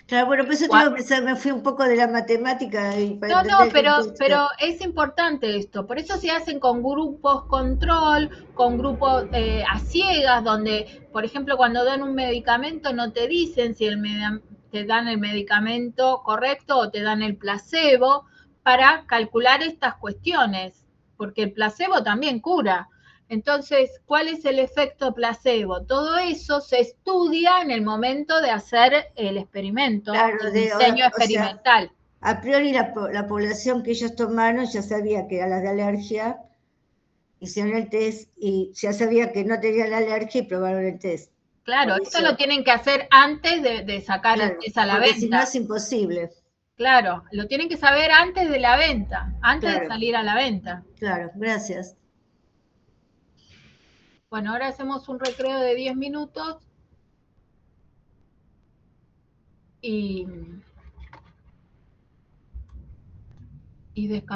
Claro, bueno, por eso tengo que pensar, me fui un poco de la matemática. Y para pero es importante esto. Por eso se hacen con grupos control, con grupos a ciegas, donde, por ejemplo, cuando dan un medicamento no te dicen si te dan el medicamento correcto o te dan el placebo, para calcular estas cuestiones, porque el placebo también cura. Entonces, ¿cuál es el efecto placebo? Todo eso se estudia en el momento de hacer el experimento, el diseño experimental. Sea, a priori la población que ellos tomaron ya sabía que era la de alergia, hicieron el test y ya sabía que no tenían la alergia y probaron el test. Claro, esto lo tienen que hacer antes de sacar el test a la venta. Si no es imposible. Claro, lo tienen que saber antes de la venta, antes de salir a la venta. Claro, gracias. Bueno, ahora hacemos un recreo de 10 minutos y descansamos.